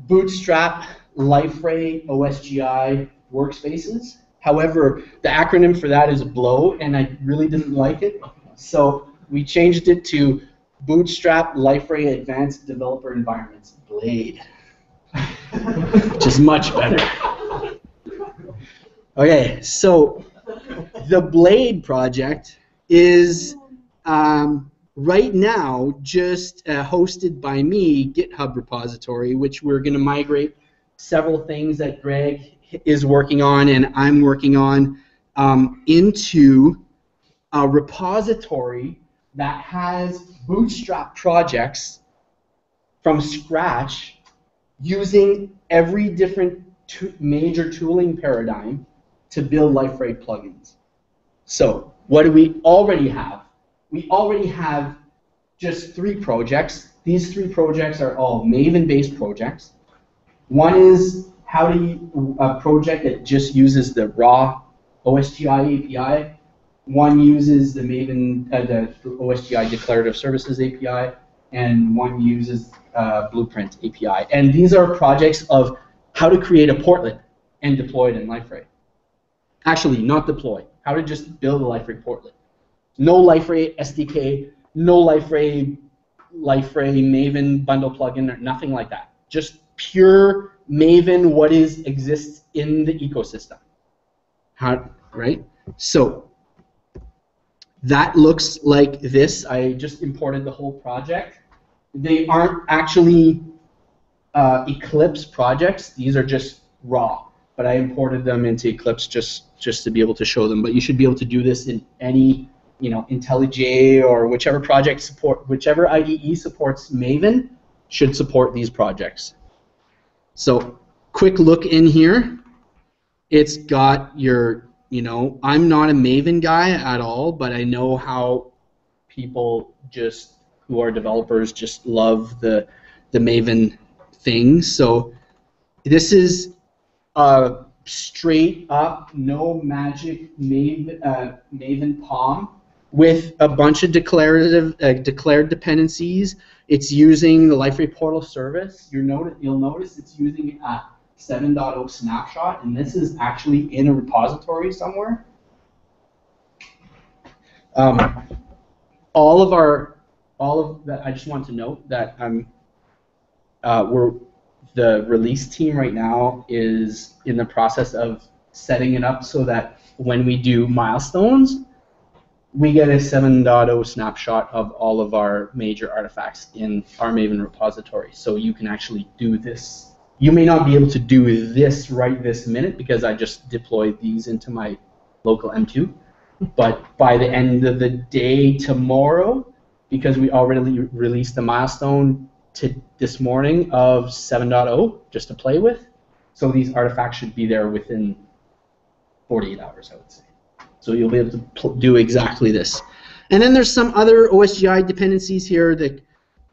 Bootstrap Liferay OSGi Workspaces. However, the acronym for that is BLOW, and I really didn't like it. So we changed it to Bootstrap Liferay Advanced Developer Environments, BLADE, which is much better. Okay, so the BLADE project is right now just hosted by me GitHub repository, which we're going to migrate several things that Greg is working on and I'm working on into a repository that has Bootstrap projects from scratch using every different major tooling paradigm to build Liferay plugins. So what do we already have? We already have just 3 projects. These 3 projects are all Maven-based projects. One is a project that just uses the raw OSGi API. One uses the Maven, the OSGi Declarative Services API, and one uses Blueprint API. And these are projects of how to create a portlet and deploy it in Liferay. Actually, not deploy. How to just build a Liferay portlet. No Liferay SDK, no Liferay Maven bundle plugin, or nothing like that. Just pure Maven, what exists in the ecosystem. Right? So that looks like this. I just imported the whole project. They aren't actually Eclipse projects. These are just raw. But I imported them into Eclipse just to be able to show them. But you should be able to do this in any, IntelliJ or whichever IDE supports Maven should support these projects. So quick look in here. It's got your, I'm not a Maven guy at all, but I know how people who are developers just love the Maven things. So this is straight up, no magic Maven POM with a bunch of declared dependencies. It's using the Liferay portal service. You'll notice it's using a 7.0 snapshot, and this is actually in a repository somewhere. All of that. I just want to note that the release team right now is in the process of setting it up so that when we do milestones, we get a 7.0 snapshot of all of our major artifacts in our Maven repository. So you can actually do this. You may not be able to do this right this minute because I just deployed these into my local M2. But by the end of the day tomorrow, because we already released the milestone this morning of 7.0 just to play with, so these artifacts should be there within 48 hours, I would say. So you'll be able to do exactly this. And then there's some other OSGi dependencies here that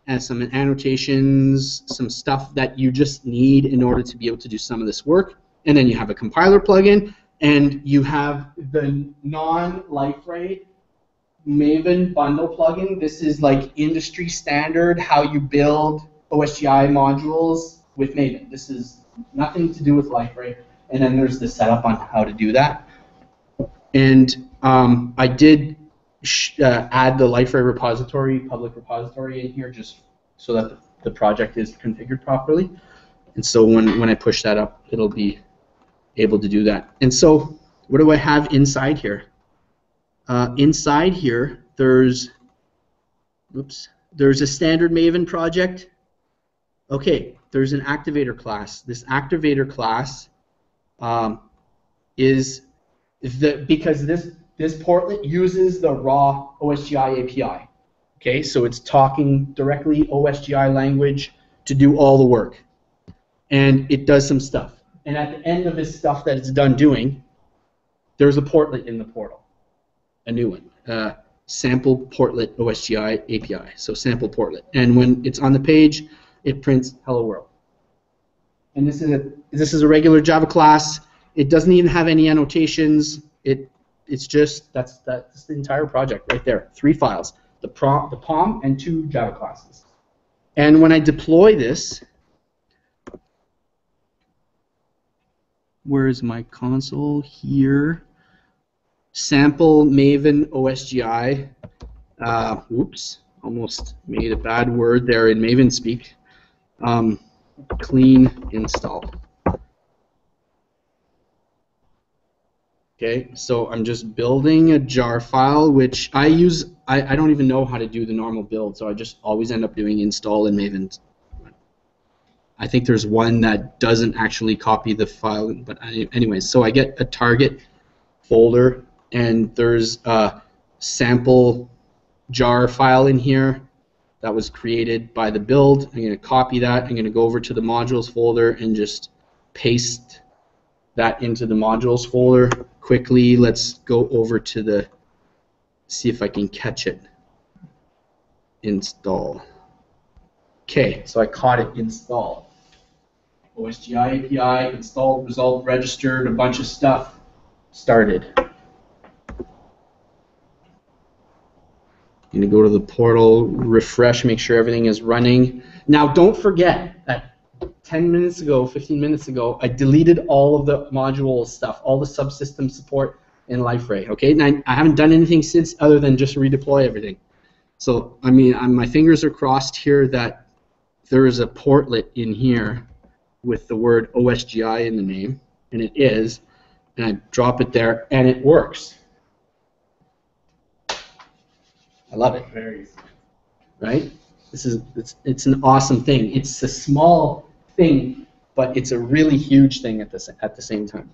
has some annotations, some stuff that you just need in order to be able to do some of this work. And then you have a compiler plugin, and you have the non-Liferay Maven bundle plugin. This is like industry standard how you build OSGi modules with Maven. This is nothing to do with Liferay. And then there's the setup on how to do that. And I did add the Liferay repository, public repository in here just so that the project is configured properly. And so when I push that up, it'll be able to do that. And so what do I have inside here? Inside here, there's a standard Maven project. Okay, there's an activator class. This activator class is because this portlet uses the raw OSGi API. Okay, so it's talking directly OSGi language to do all the work, and it does some stuff. And at the end of this stuff that it's done doing, there's a portlet in the portal. A new one, sample portlet OSGi API, so sample portlet. And when it's on the page, it prints hello world. And this is a regular Java class. It doesn't even have any annotations. It's just that's the entire project right there. 3 files: the POM, and 2 Java classes. And when I deploy this, where is my console? Here. Sample Maven OSGi. Oops, almost made a bad word there in Maven speak. Clean install. Okay, so I'm just building a jar file, which I use. I don't even know how to do the normal build, so I just always end up doing install in Maven. I think there's one that doesn't actually copy the file, but anyways, so I get a target folder, and there's a sample jar file in here that was created by the build. I'm going to copy that. I'm going to go over to the modules folder and just paste that into the modules folder quickly. Let's go over to the, see if I can catch it. Install. Okay, so I caught it installed. OSGi API, installed, result, registered, a bunch of stuff started. I'm going to go to the portal, refresh, make sure everything is running. Now don't forget that 10 minutes ago, 15 minutes ago, I deleted all of the module stuff, all the subsystem support in Liferay. Okay, and I haven't done anything since other than just redeploy everything. So I mean, my fingers are crossed here that there is a portlet in here with the word OSGi in the name, and it is, and I drop it there, and it works. I love it. Very, right? It's an awesome thing. It's a small thing, but it's a really huge thing at the same time.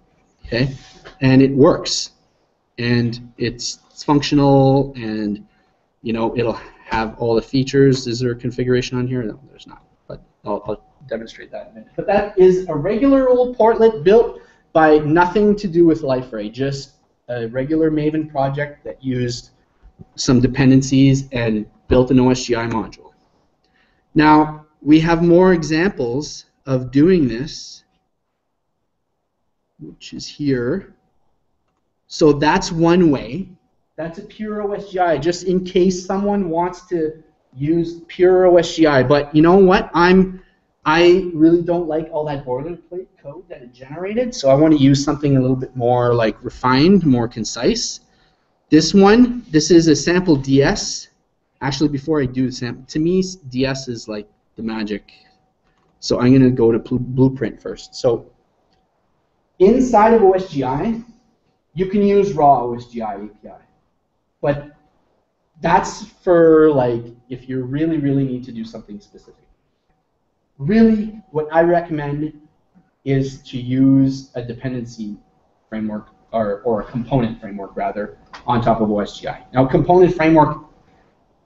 Okay, and it works, and it's functional, and you know it'll have all the features. Is there a configuration on here? No, there's not. But I'll demonstrate that in a minute. But that is a regular old portlet built by nothing to do with Liferay, just a regular Maven project that used some dependencies and built an OSGi module. Now, we have more examples of doing this, which is here. So that's one way. That's a pure OSGi, just in case someone wants to use pure OSGi. But you know what? I really don't like all that boilerplate code that it generated, so I want to use something a little bit more like refined, more concise. This one, this is a sample DS. Actually, before I do the sample, to me, DS is like the magic. So I'm going to go to Blueprint first. So inside of OSGi, you can use raw OSGi API. But that's for like if you really, really need to do something specific. Really, what I recommend is to use a dependency framework, or a component framework rather, on top of OSGi. Now, component framework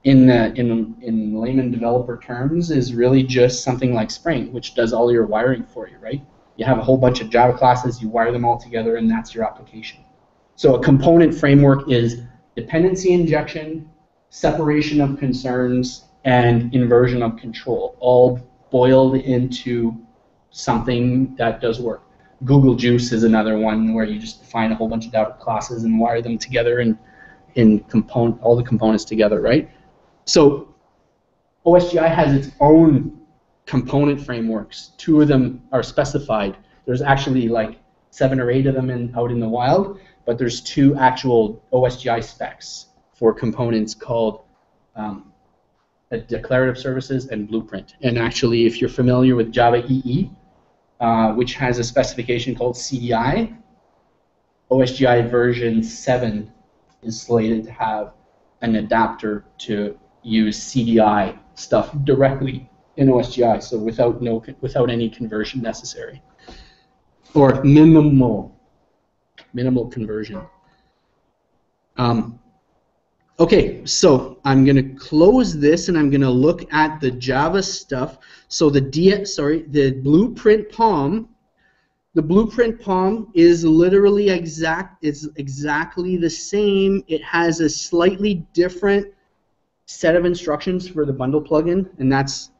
in layman developer terms is really just something like Spring, which does all your wiring for you, right? You have a whole bunch of Java classes, you wire them all together, and that's your application. So a component framework is dependency injection, separation of concerns, and inversion of control, all boiled into something that does work. Google Juice is another one where you just define a whole bunch of Java classes and wire them together and all the components together, right? So OSGi has its own component frameworks. 2 of them are specified. There's actually like 7 or 8 of them out in the wild, but there's 2 actual OSGi specs for components called Declarative Services and Blueprint. And actually, if you're familiar with Java EE, which has a specification called CDI, OSGi version 7 is slated to have an adapter to use CDI stuff directly in OSGi, so without any conversion necessary, or minimal conversion. Okay, so I'm going to close this and I'm going to look at the Java stuff. So the Blueprint POM, the Blueprint POM is literally exactly the same. It has a slightly different set of instructions for the bundle plugin, and that's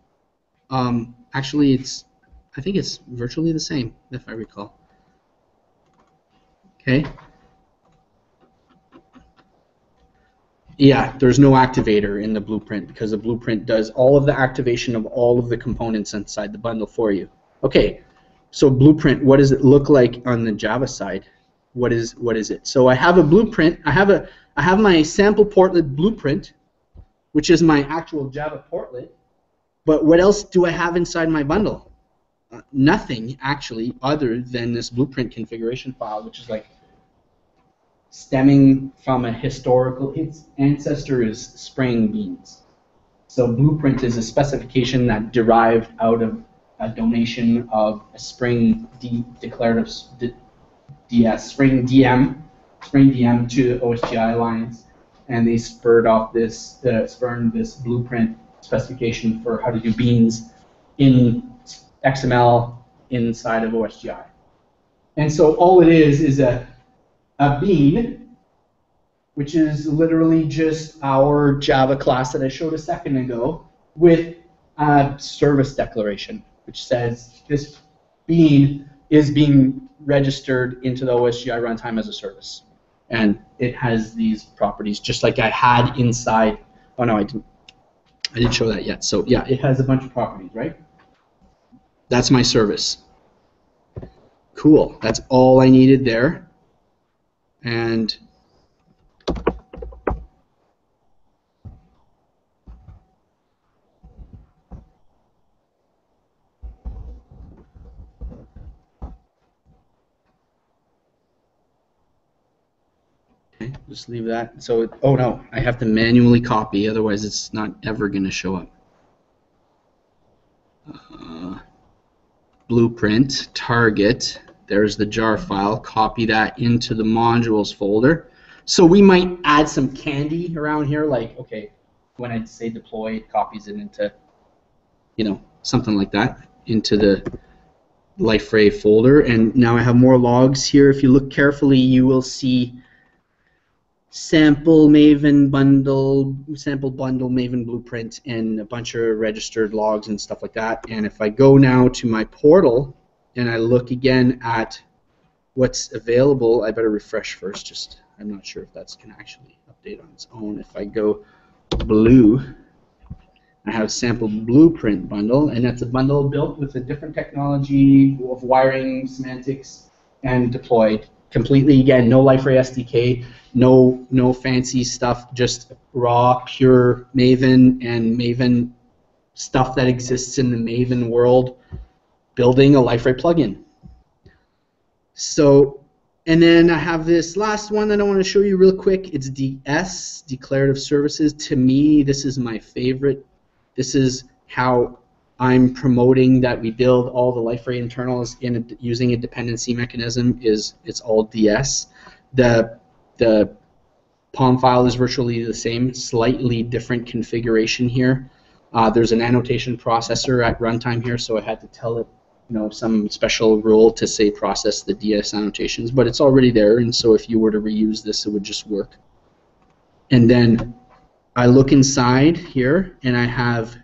actually I think it's virtually the same, if I recall. Okay. Yeah, there's no activator in the blueprint because the blueprint does all of the activation of all of the components inside the bundle for you. Okay, so blueprint, what does it look like on the Java side? What is it? So I have a blueprint. I have my sample portlet blueprint, which is my actual Java portlet. But what else do I have inside my bundle? Nothing actually, other than this blueprint configuration file, which is like stemming from a historical, its ancestor is Spring Beans. So blueprint is a specification that derived out of a donation of a Spring Declarative DS, Spring DM to OSGi Alliance, and they spurned this blueprint specification for how to do beans in XML inside of OSGi. And so all it is a bean, which is literally just our Java class that I showed a second ago, with a service declaration, which says this bean is being registered into the OSGi runtime as a service. And it has these properties, just like I had inside. Oh no, I didn't show that yet. So yeah, it has a bunch of properties, right? That's my service. Cool. That's all I needed there. And okay, just leave that. So, oh no, I have to manually copy, otherwise it's not ever going to show up. Blueprint, target, there's the jar file, copy that into the modules folder. So we might add some candy around here, like, okay, when I say deploy, it copies it into, you know, something like that, into the Liferay folder. And now I have more logs here. If you look carefully, you will see sample Maven bundle, Maven blueprint, and a bunch of registered logs and stuff like that. And if I go now to my portal and I look again at what's available, I better refresh first. Just I'm not sure if that's going to actually update on its own. If I go blue, I have sample blueprint bundle, and that's a bundle built with a different technology of wiring, semantics, and deployed completely. Again, no Liferay SDK, no fancy stuff, just raw, pure Maven and Maven stuff that exists in the Maven world, building a Liferay plugin. So, and then I have this last one that I want to show you real quick. It's DS, Declarative Services. To me, this is my favorite. This is how I'm promoting that we build all the Liferay internals using a dependency mechanism. It's all DS. The POM file is virtually the same, slightly different configuration here. There's an annotation processor at runtime here, so I had to tell it, you know, some special rule to say process the DS annotations, but it's already there, and so if you were to reuse this, it would just work. And then I look inside here, and I have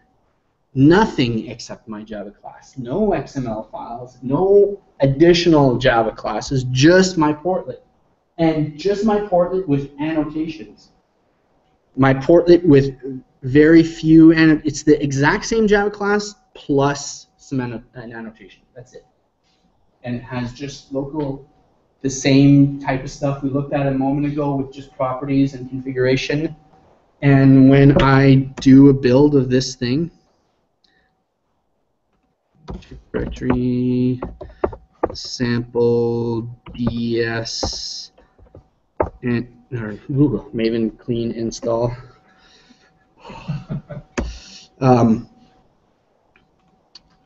nothing except my Java class. No XML files, no additional Java classes, just my portlet. And just my portlet with annotations. My portlet with very few, and it's the exact same Java class plus some an annotation. That's it. And it has just the same type of stuff we looked at a moment ago with just properties and configuration. And when I do a build of this thing, directory sample DS and Google Maven clean install.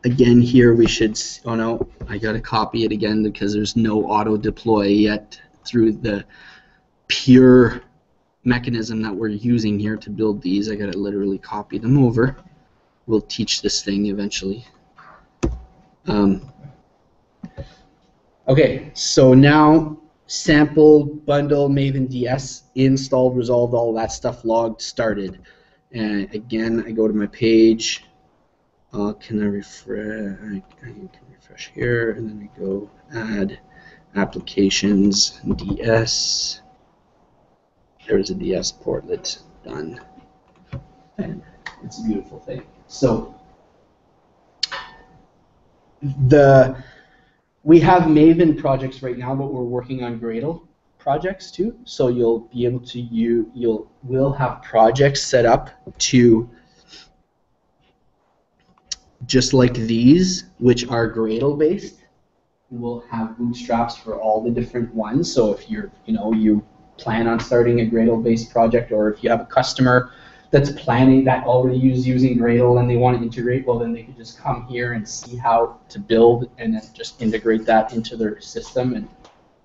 Again, here we should. Oh no, I gotta copy it again because there's no auto deploy yet through the pure mechanism that we're using here to build these. I gotta literally copy them over. We'll teach this thing eventually. Okay, so now sample bundle Maven DS installed, resolved, all that stuff, logged, started. And again, I go to my page. Can I refresh? I can refresh here, and then I go add applications, DS. There's a DS portlet done. And it's a beautiful thing. So we have Maven projects right now, but we're working on Gradle projects too. So you'll be able to will have projects set up to just like these, which are Gradle based. We'll have bootstraps for all the different ones. So if you plan on starting a Gradle based project, or if you have a customer that's planning that already is using Gradle and they want to integrate, well, then they could just come here and see how to build and then just integrate that into their system,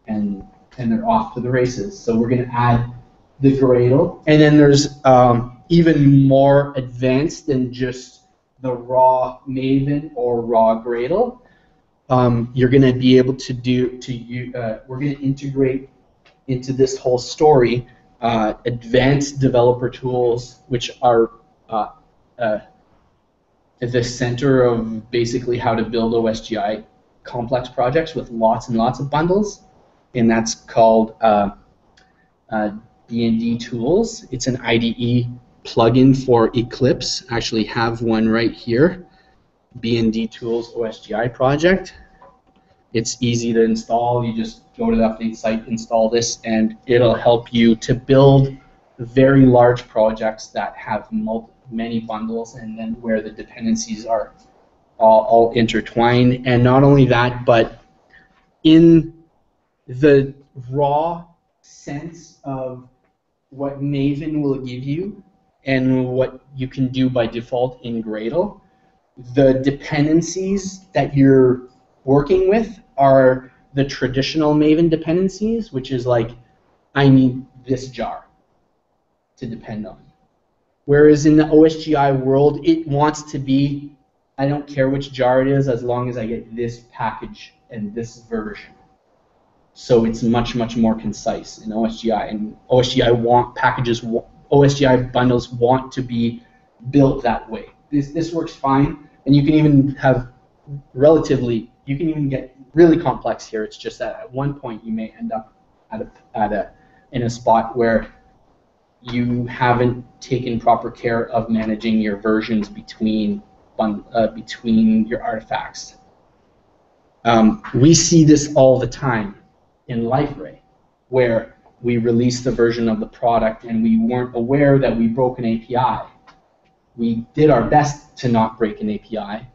and they're off to the races. So we're going to add the Gradle, and then there's even more advanced than just the raw Maven or raw Gradle. You're going to be able to we're going to integrate into this whole story advanced developer tools, which are at the center of basically how to build OSGi complex projects with lots and lots of bundles, and that's called D&D tools. It's an IDE plugin for Eclipse. I actually have one right here, B&D tools OSGi project. It's easy to install. You just go to the update site, install this, and it'll help you to build very large projects that have many bundles, and then where the dependencies are all intertwined. And not only that, but in the raw sense of what Maven will give you and what you can do by default in Gradle, the dependencies that you're working with are the traditional Maven dependencies, which is like, I need this jar to depend on. Whereas in the OSGi world, it wants to be, I don't care which jar it is as long as I get this package and this version. So it's much, much more concise in OSGi. And OSGi bundles want to be built that way. This works fine, and you can even have you can even get really complex here. It's just that at one point you may end up in a spot where you haven't taken proper care of managing your versions between your artifacts. We see this all the time in Liferay, where we released a version of the product and we weren't aware that we broke an API. We did our best to not break an API,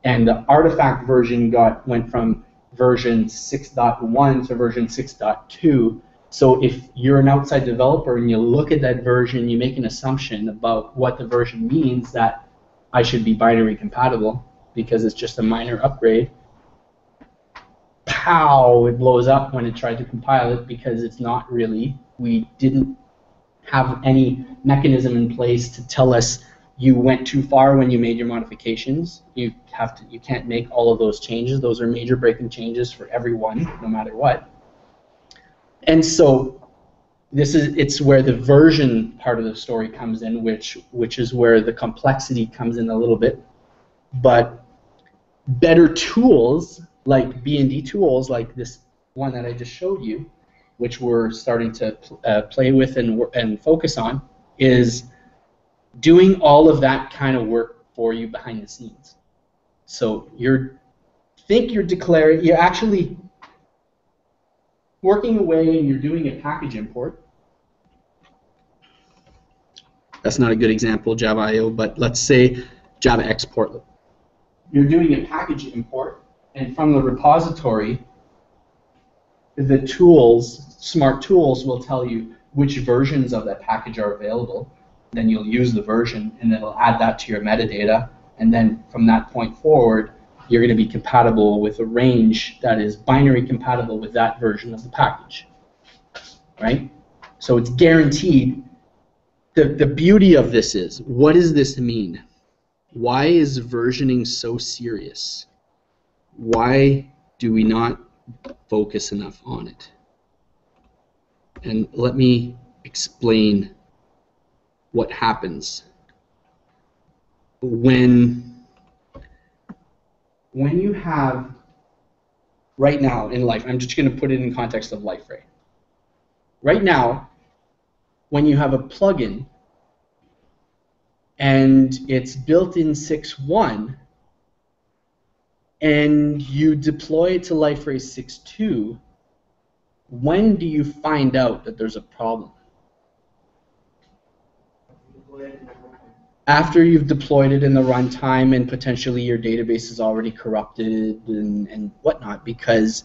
and the artifact version went from version 6.1 to version 6.2. So if you're an outside developer and you look at that version, you make an assumption about what the version means, that I should be binary compatible because it's just a minor upgrade. Pow! It blows up when it tried to compile it, because it's not really. We didn't have any mechanism in place to tell us you went too far when you made your modifications. You can't make all of those changes. Those are major breaking changes for everyone, no matter what. And so it's where the version part of the story comes in, which is where the complexity comes in a little bit. But better tools like B&D tools, like this one that I just showed you, which we're starting to play with and focus on, is doing all of that kind of work for you behind the scenes. So you're actually working away and you're doing a package import. That's not a good example, Java I/O, but let's say Java X Portlet. You're doing a package import, and from the repository, the tools, smart tools, will tell you which versions of that package are available. Then you'll use the version, and it'll add that to your metadata. And then from that point forward, you're going to be compatible with a range that is binary compatible with that version of the package, right? So it's guaranteed. The beauty of this is, what does this mean? Why is versioning so serious? Why do we not focus enough on it? And let me explain what happens when you have right now in life, I'm just going to put it in context of Liferay. Right now, when you have a plugin and it's built in 6.1 and you deploy it to Liferay 6.2, when do you find out that there's a problem? After you've deployed it in the runtime and potentially your database is already corrupted and whatnot, because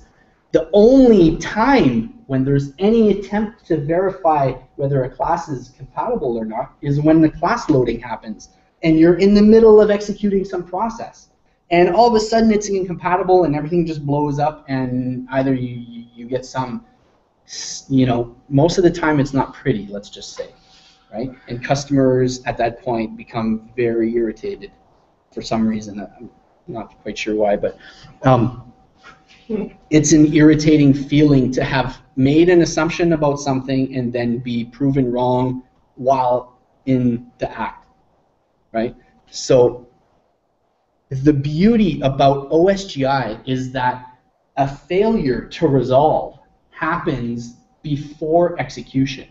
the only time when there's any attempt to verify whether a class is compatible or not is when the class loading happens and you're in the middle of executing some process. And all of a sudden it's incompatible and everything just blows up, and either you get some, most of the time it's not pretty, let's just say. Right? And customers at that point become very irritated for some reason. I'm not quite sure why, but it's an irritating feeling to have made an assumption about something and then be proven wrong while in the act. Right? So the beauty about OSGi is that a failure to resolve happens before execution.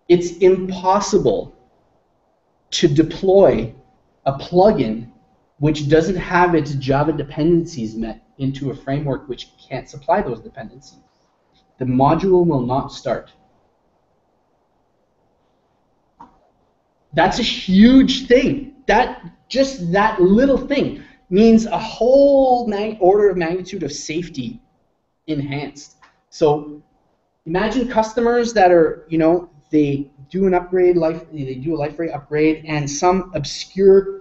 It's impossible to deploy a plugin which doesn't have its Java dependencies met into a framework which can't supply those dependencies. The module will not start. That's a huge thing. Just that little thing means a whole order of magnitude of safety enhanced. So imagine customers that are, they do an upgrade, they do a Liferay upgrade, and something obscure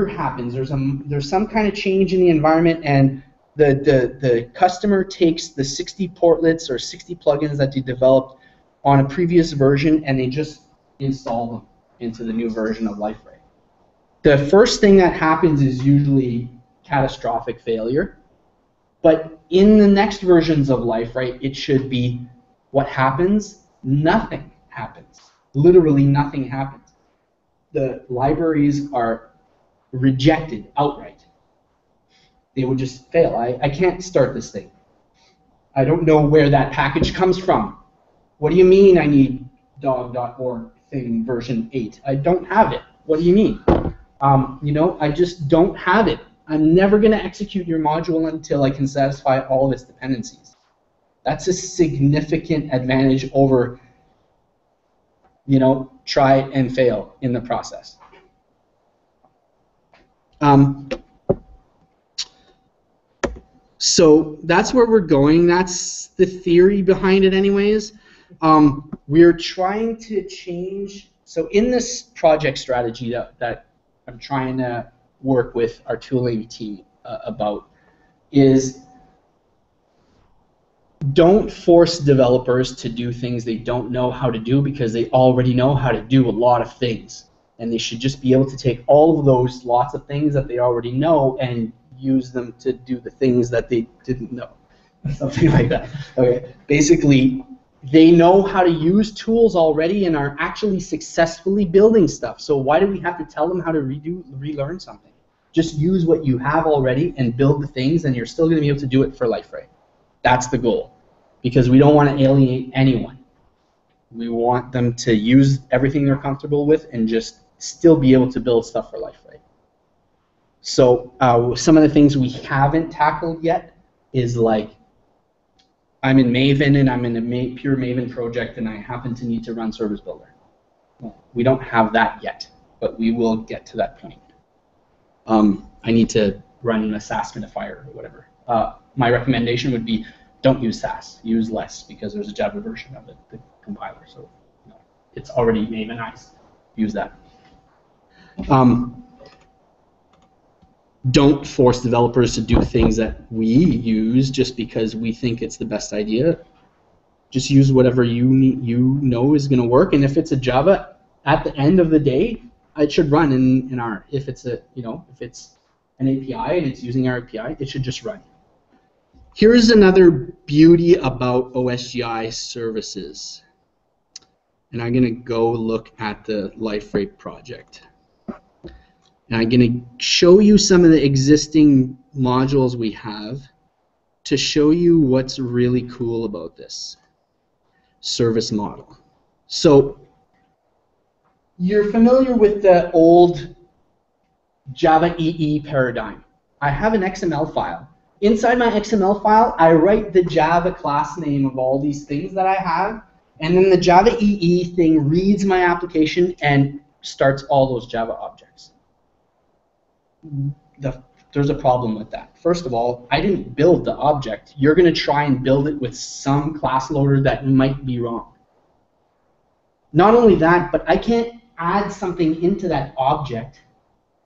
happens. There's some kind of change in the environment, and the customer takes the 60 portlets or 60 plugins that they developed on a previous version, and they just install them into the new version of Liferay. The first thing that happens is usually catastrophic failure, but in the next versions of Liferay, it should be what happens? Nothing happens. Literally nothing happens. The libraries are rejected outright. They would just fail. I can't start this thing. I don't know where that package comes from. What do you mean I need dog.org thing version 8? I don't have it. What do you mean? I just don't have it. I'm never going to execute your module until I can satisfy all of its dependencies. That's a significant advantage over, try and fail in the process. So that's where we're going. That's the theory behind it anyways. We're trying to change. So in this project strategy that I'm trying to work with our tooling team about is don't force developers to do things they don't know how to do, because they already know how to do a lot of things. And they should just be able to take all of those lots of things that they already know and use them to do the things that they didn't know. Something like that. Okay. Basically, they know how to use tools already and are actually successfully building stuff. So why do we have to tell them how to relearn something? Just use what you have already and build the things, and you're still going to be able to do it for Liferay. That's the goal. Because we don't want to alienate anyone. We want them to use everything they're comfortable with and just still be able to build stuff for Liferay. So some of the things we haven't tackled yet is like, I'm in Maven and I'm in a pure Maven project and I happen to need to run Service Builder. Well, we don't have that yet, but we will get to that point. I need to run a SAS minifier or whatever. My recommendation would be, don't use SAS. Use less, because there's a Java version of it, the compiler. So it's already Mavenized. Use that. Don't force developers to do things that we use just because we think it's the best idea. Just use whatever you know is going to work. And if it's a Java, at the end of the day, it should run in our. If it's if it's an API and it's using our API, it should just run. Here's another beauty about OSGi services. And I'm going to go look at the Liferay project. And I'm going to show you some of the existing modules we have to show you what's really cool about this service model. So you're familiar with the old Java EE paradigm. I have an XML file. Inside my XML file, I write the Java class name of all these things that I have, and then the Java EE thing reads my application and starts all those Java objects. There's a problem with that. First of all, I didn't build the object. You're going to try and build it with some class loader that might be wrong. Not only that, but I can't add something into that object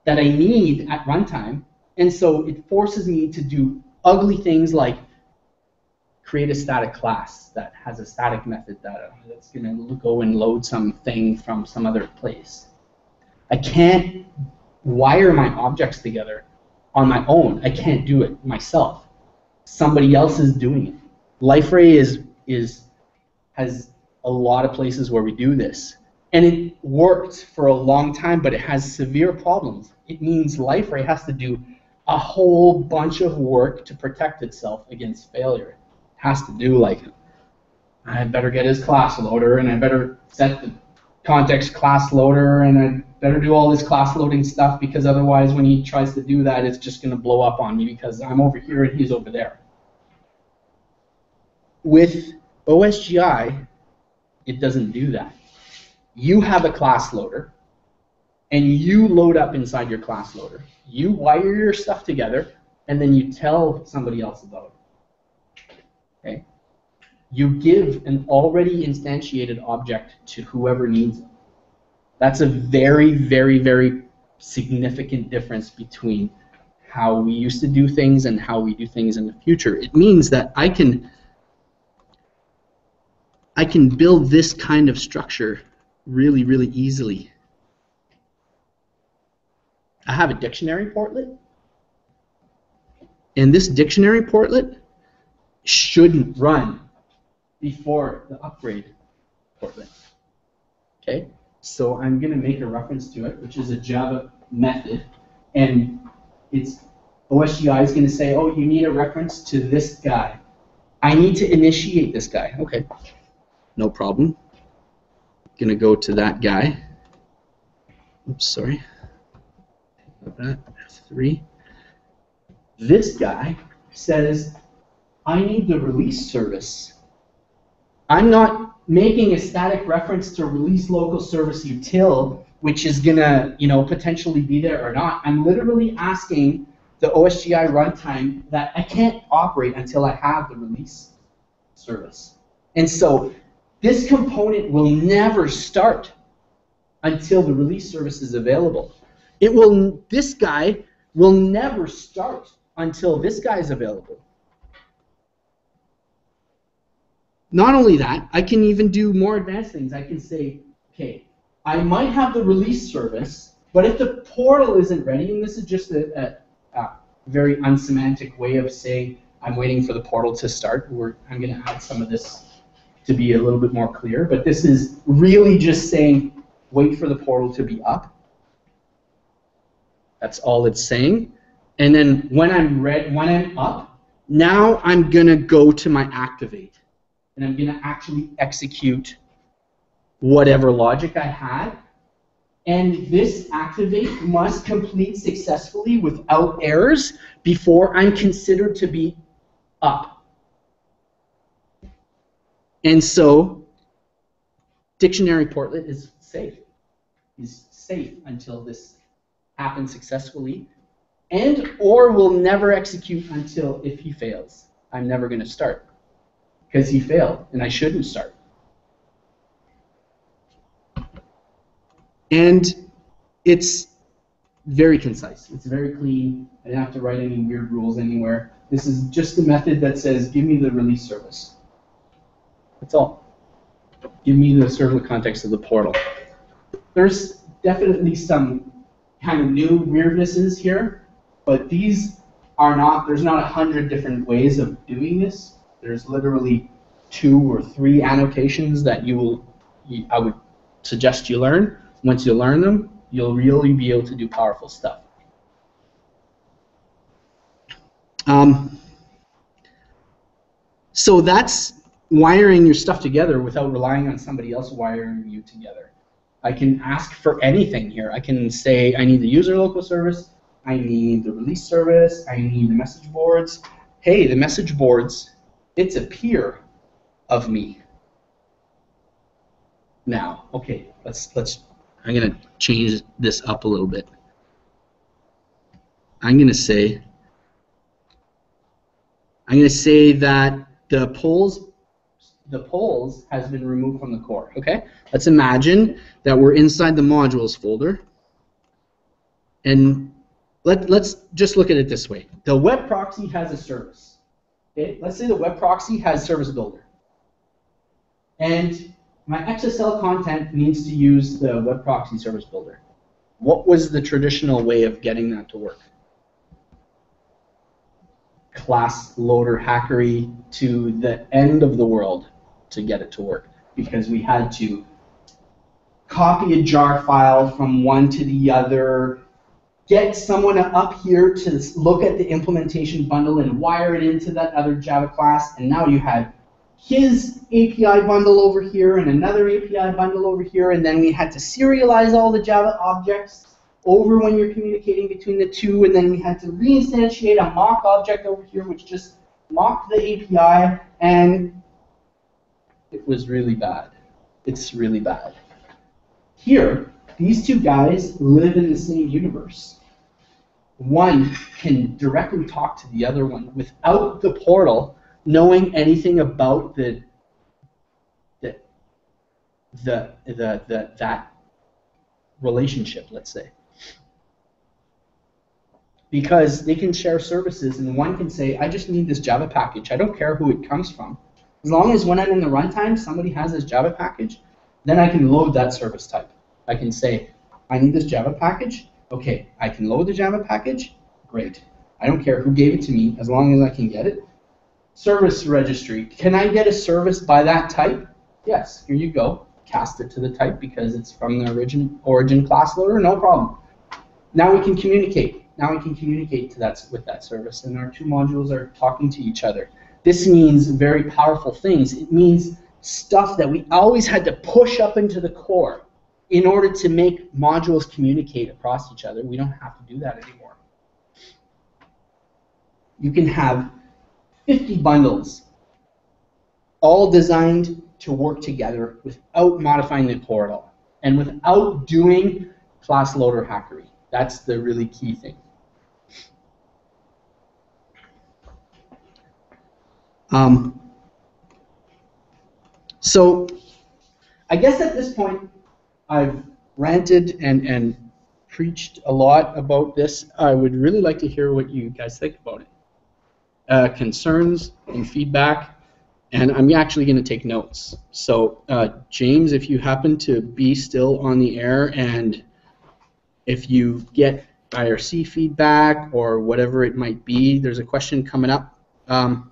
that I need at runtime, and so it forces me to do ugly things like create a static class that has a static method that's going to go and load something from some other place. I can't wire my objects together on my own. I can't do it myself. Somebody else is doing it. Liferay has a lot of places where we do this. And it worked for a long time, but it has severe problems. It means Liferay has to do a whole bunch of work to protect itself against failure. It has to do like, I better get his class loader, and I better set the context class loader, and I better do all this class loading stuff, because otherwise when he tries to do that, it's just going to blow up on me because I'm over here and he's over there. With OSGi, it doesn't do that. You have a class loader, and you load up inside your class loader. You wire your stuff together, and then you tell somebody else about it. Okay? You give an already instantiated object to whoever needs it. That's a very, very, very significant difference between how we used to do things and how we do things in the future. It means that I can build this kind of structure really, really easily. I have a dictionary portlet, and this dictionary portlet shouldn't run before the upgrade portlet. Okay, so I'm going to make a reference to it, which is a Java method, and it's OSGi is going to say, oh, you need a reference to this guy. I need to initiate this guy. Okay, no problem. Going to go to that guy. Oops, sorry. That F3. This guy says, I need the release service. I'm not making a static reference to release local service util, which is gonna, potentially be there or not. I'm literally asking the OSGi runtime that I can't operate until I have the release service. And so this component will never start until the release service is available. This guy will never start until this guy is available. Not only that, I can even do more advanced things. I can say, okay, I might have the release service, but if the portal isn't ready, and this is just a very unsemantic way of saying I'm waiting for the portal to start, I'm going to add some of this to be a little bit more clear, but this is really just saying wait for the portal to be up. That's all it's saying. And then when I'm up, now I'm going to go to my activate. And I'm going to actually execute whatever logic I had. And this activate must complete successfully without errors before I'm considered to be up. And so dictionary portlet is safe. Is safe until this happens successfully, and or will never execute until if he fails. I'm never going to start because he failed, and I shouldn't start. And it's very concise. It's very clean. I didn't have to write any weird rules anywhere. This is just a method that says, give me the release service. That's all. Give me the servlet context of the portal. There's definitely some kind of new weirdnesses here, but these are not, there's not 100 different ways of doing this. There's literally 2 or 3 annotations that I would suggest you learn. Once you learn them, You'll really be able to do powerful stuff. So that's wiring your stuff together without relying on somebody else wiring you together. I can ask for anything here. I can say I need the user local service, I need the release service, I need the message boards. Hey, the message boards, it's a peer of me. Now, okay, I'm gonna change this up a little bit. I'm gonna say that the polls has been removed from the core. Okay, let's imagine that we're inside the modules folder, and let's just look at it this way. The web proxy has a service. Okay, let's say the web proxy has service builder, and my XSL content needs to use the web proxy service builder. What was the traditional way of getting that to work? Class loader hackery to the end of the world to get it to work, because we had to copy a jar file from one to the other, get someone up here to look at the implementation bundle and wire it into that other Java class, and now you had his API bundle over here and another API bundle over here, and then we had to serialize all the Java objects over when you're communicating between the two, and then we had to reinstantiate a mock object over here which just mocked the API, and it was really bad. It's really bad. Here, these two guys live in the same universe. One can directly talk to the other one without the portal knowing anything about that relationship, let's say. Because they can share services, and one can say, I just need this Java package. I don't care who it comes from. As long as when I'm in the runtime, somebody has this Java package, then I can load that service type. I can say, I need this Java package. Okay, I can load the Java package. Great. I don't care who gave it to me, as long as I can get it. Service registry. Can I get a service by that type? Yes, here you go. Cast it to the type because it's from the origin class loader, no problem. Now we can communicate. Now we can communicate to with that service, and our two modules are talking to each other. This means very powerful things. It means stuff that we always had to push up into the core in order to make modules communicate across each other. We don't have to do that anymore. You can have 50 bundles all designed to work together without modifying the core at all and without doing class loader hackery. That's the really key thing. So I guess at this point I've ranted and preached a lot about this. I would really like to hear what you guys think about it. Concerns and feedback, and I'm actually going to take notes. So James, if you happen to be still on the air, and if you get IRC feedback or whatever it might be, there's a question coming up. Yeah.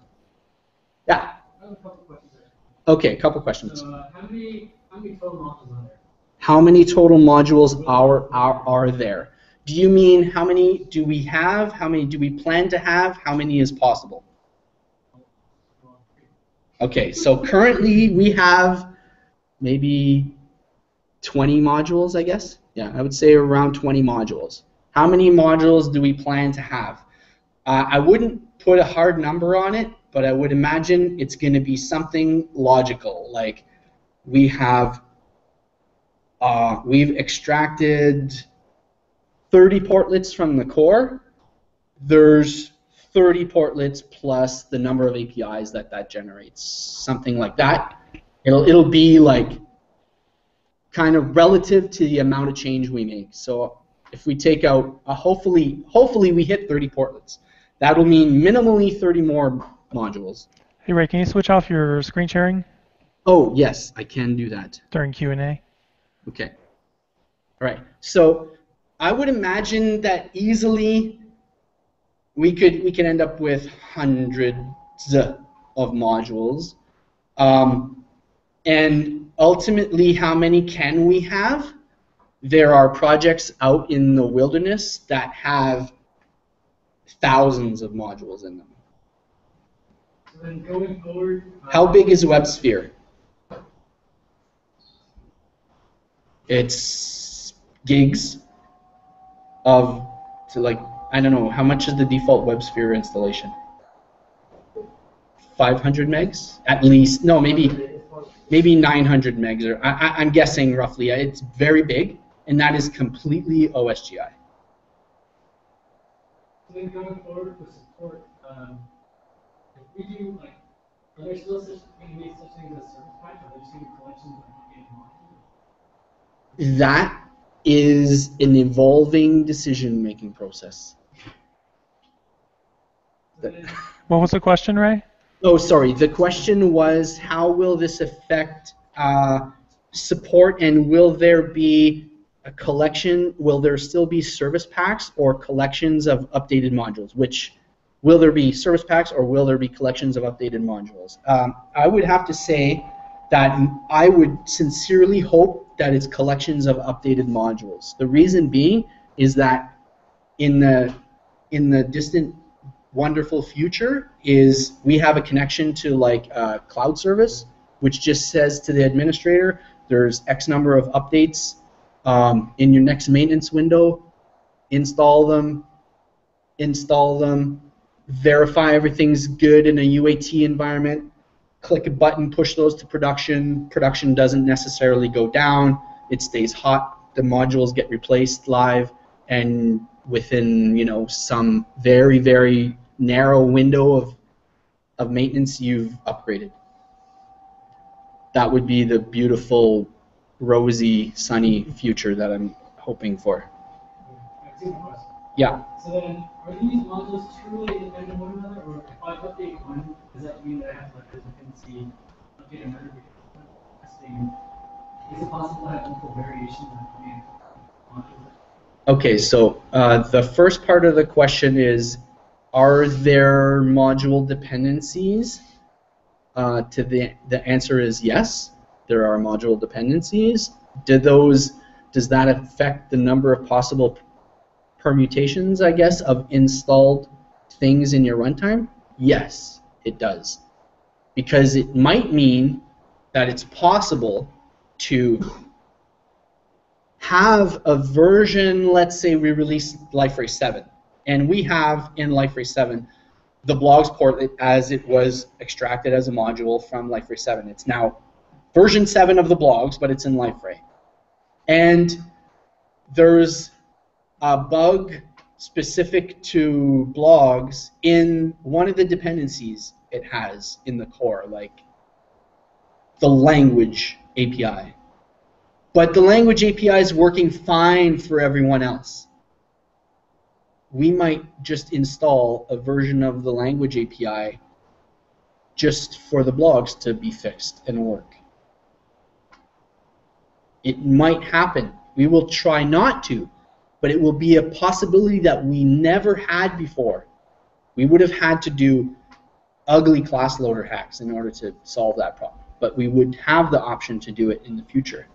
I have a couple questions there. Okay, a couple questions. So, how many total modules are there? How many total modules are there? Do you mean how many do we have? How many do we plan to have? How many is possible? Okay, so currently we have maybe 20 modules, I guess. Yeah, I would say around 20 modules. How many modules do we plan to have? I wouldn't put a hard number on it, but I would imagine it's going to be something logical. Like we've extracted 30 portlets from the core. There's 30 portlets plus the number of APIs that generates, something like that. It'll be like kind of relative to the amount of change we make. So if we take out, hopefully we hit 30 portlets. That'll mean minimally 30 more modules. Hey Ray, can you switch off your screen sharing? Oh yes, I can do that. During Q&A? Okay. All right. So I would imagine that easily we could end up with hundreds of modules. And ultimately, how many can we have? there are projects out in the wilderness that have thousands of modules in them. So then going forward, how big is WebSphere? It's gigs of, so like, I don't know, how much is the default WebSphere installation? 500 megs? At least, no, maybe 900 megs, or I'm guessing roughly. It's very big, and that is completely OSGi. So then going forward for support, if we do, like, are there still such things as service packs? Are there still collections of updated modules? That is an evolving decision-making process. What was the question, Ray? Oh, sorry. The question was, how will this affect support, and will there be a collection? Will there still be service packs or collections of updated modules? Which will there be service packs or will there be collections of updated modules? I would have to say that I would sincerely hope that it's collections of updated modules. The reason being is that in the distant wonderful future is we have a connection to like a cloud service, which just says to the administrator, there's X number of updates in your next maintenance window, install them, verify everything's good in a UAT environment, click a button, push those to production. Production doesn't necessarily go down, it stays hot, the modules get replaced live, and within, you know, some very, very narrow window of maintenance, you've upgraded. That would be the beautiful, rosy, sunny future that I'm hoping for. Yeah. So then, are these modules truly independent of one another, or if I update one, does that mean that I have like a dependency update another? Is it possible to have multiple variations of modules? Okay, so the first part of the question is, are there module dependencies? The answer is yes, there are module dependencies. Does that affect the number of possible permutations, I guess, of installed things in your runtime? Yes, it does. Because it might mean that it's possible to have a version, let's say we release Liferay 7, and we have in Liferay 7 the blogs portlet as it was extracted as a module from Liferay 7. It's now version 7 of the blogs, but it's in Liferay. And there's a bug specific to blogs in one of the dependencies it has in the core, like the language API. But the language API is working fine for everyone else. We might just install a version of the language API just for the blogs to be fixed and work. It might happen. We will try not to, but it will be a possibility that we never had before. We would have had to do ugly class loader hacks in order to solve that problem, but we would have the option to do it in the future.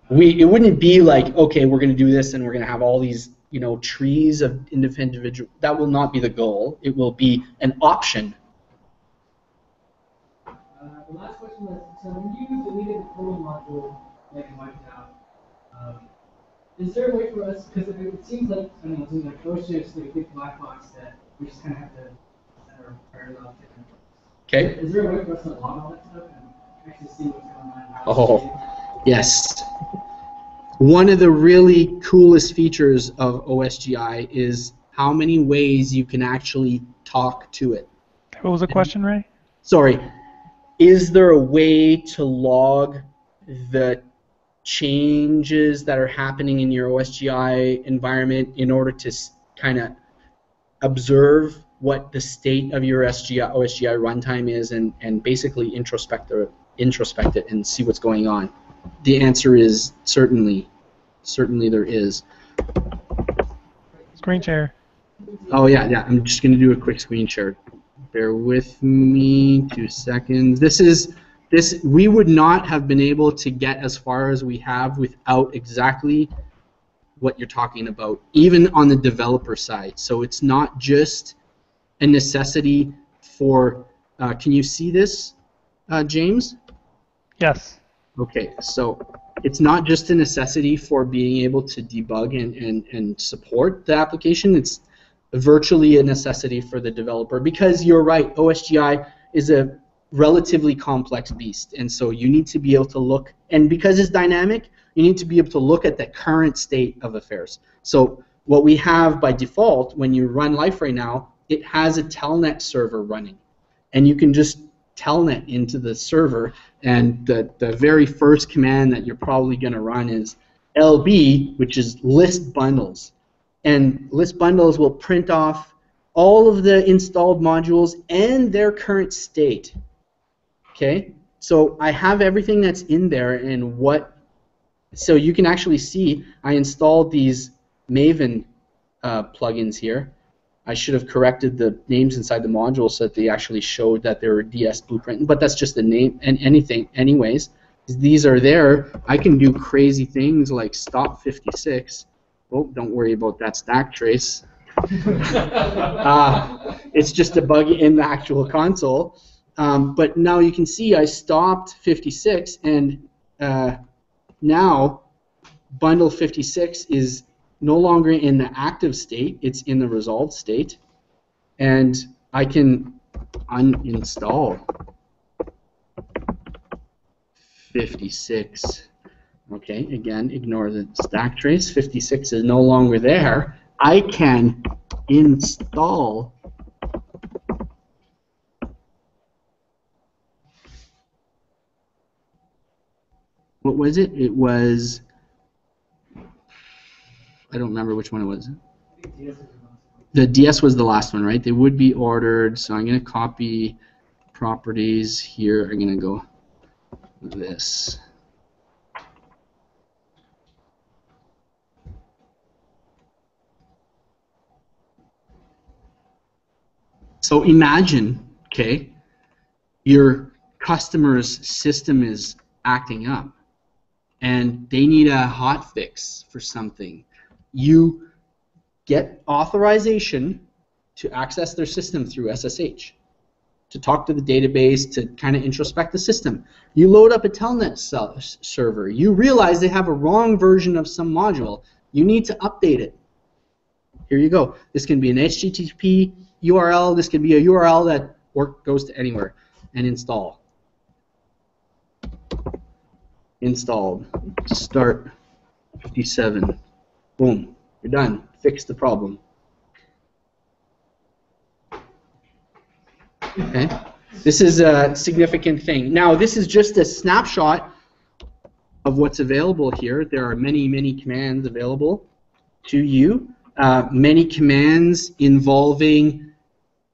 It wouldn't be like, okay, we're going to do this and we're going to have all these, you know, trees of individual. That will not be the goal. It will be an option. The last question was, so when you deleted the total module, like you wiped out, is there a way for us, because it seems like, I don't know, something like Auge is like a big black box that we just kind of have to set our parallel different. Okay. Is there a way for us to log all that stuff and actually see what's going on? Oh, yes. One of the really coolest features of OSGi is how many ways you can actually talk to it. What was the question, Ray? Sorry. Is there a way to log the changes that are happening in your OSGi environment in order to kind of observe what the state of your OSGi runtime is and basically introspect it and see what's going on? The answer is certainly there is. Screen share. Oh yeah, I'm just going to do a quick screen share. Bear with me 2 seconds. This is we would not have been able to get as far as we have without exactly what you're talking about, even on the developer side. So it's not just a necessity for, can you see this, James? Yes. Okay, so it's not just a necessity for being able to debug and support the application. It's virtually a necessity for the developer, because you're right, OSGi is a relatively complex beast, and so you need to be able to look, and because it's dynamic, you need to be able to look at the current state of affairs. So what we have by default when you run Liferay now, it has a telnet server running, and you can just telnet into the server, and the very first command that you're probably going to run is lb, which is list bundles, and list bundles will print off all of the installed modules and their current state. Okay, so I have everything that's in there, and so you can actually see I installed these Maven plugins here. I should have corrected the names inside the module so that they actually showed that they were DS blueprint, but that's just the name and anything. Anyways, these are there. I can do crazy things like stop 56. Oh, don't worry about that stack trace. It's just a bug in the actual console. But now you can see I stopped 56, and now bundle 56 is no longer in the active state, it's in the resolved state, and I can uninstall 56. Okay, again, ignore the stack trace. 56 is no longer there. I can install what was it? It was, I don't remember which one it was. The DS was the last one, right? They would be ordered, so I'm going to copy properties here. I'm going to go this. So imagine, okay, your customer's system is acting up and they need a hot fix for something. You get authorization to access their system through SSH, to talk to the database, to kind of introspect the system. You load up a telnet server. You realize they have a wrong version of some module. You need to update it. Here you go. This can be an HTTP URL. This can be a URL that goes to anywhere. And install. Installed. Start 57. Boom. You're done. Fix the problem. Okay. This is a significant thing. Now, this is just a snapshot of what's available here. There are many, many commands available to you. Many commands involving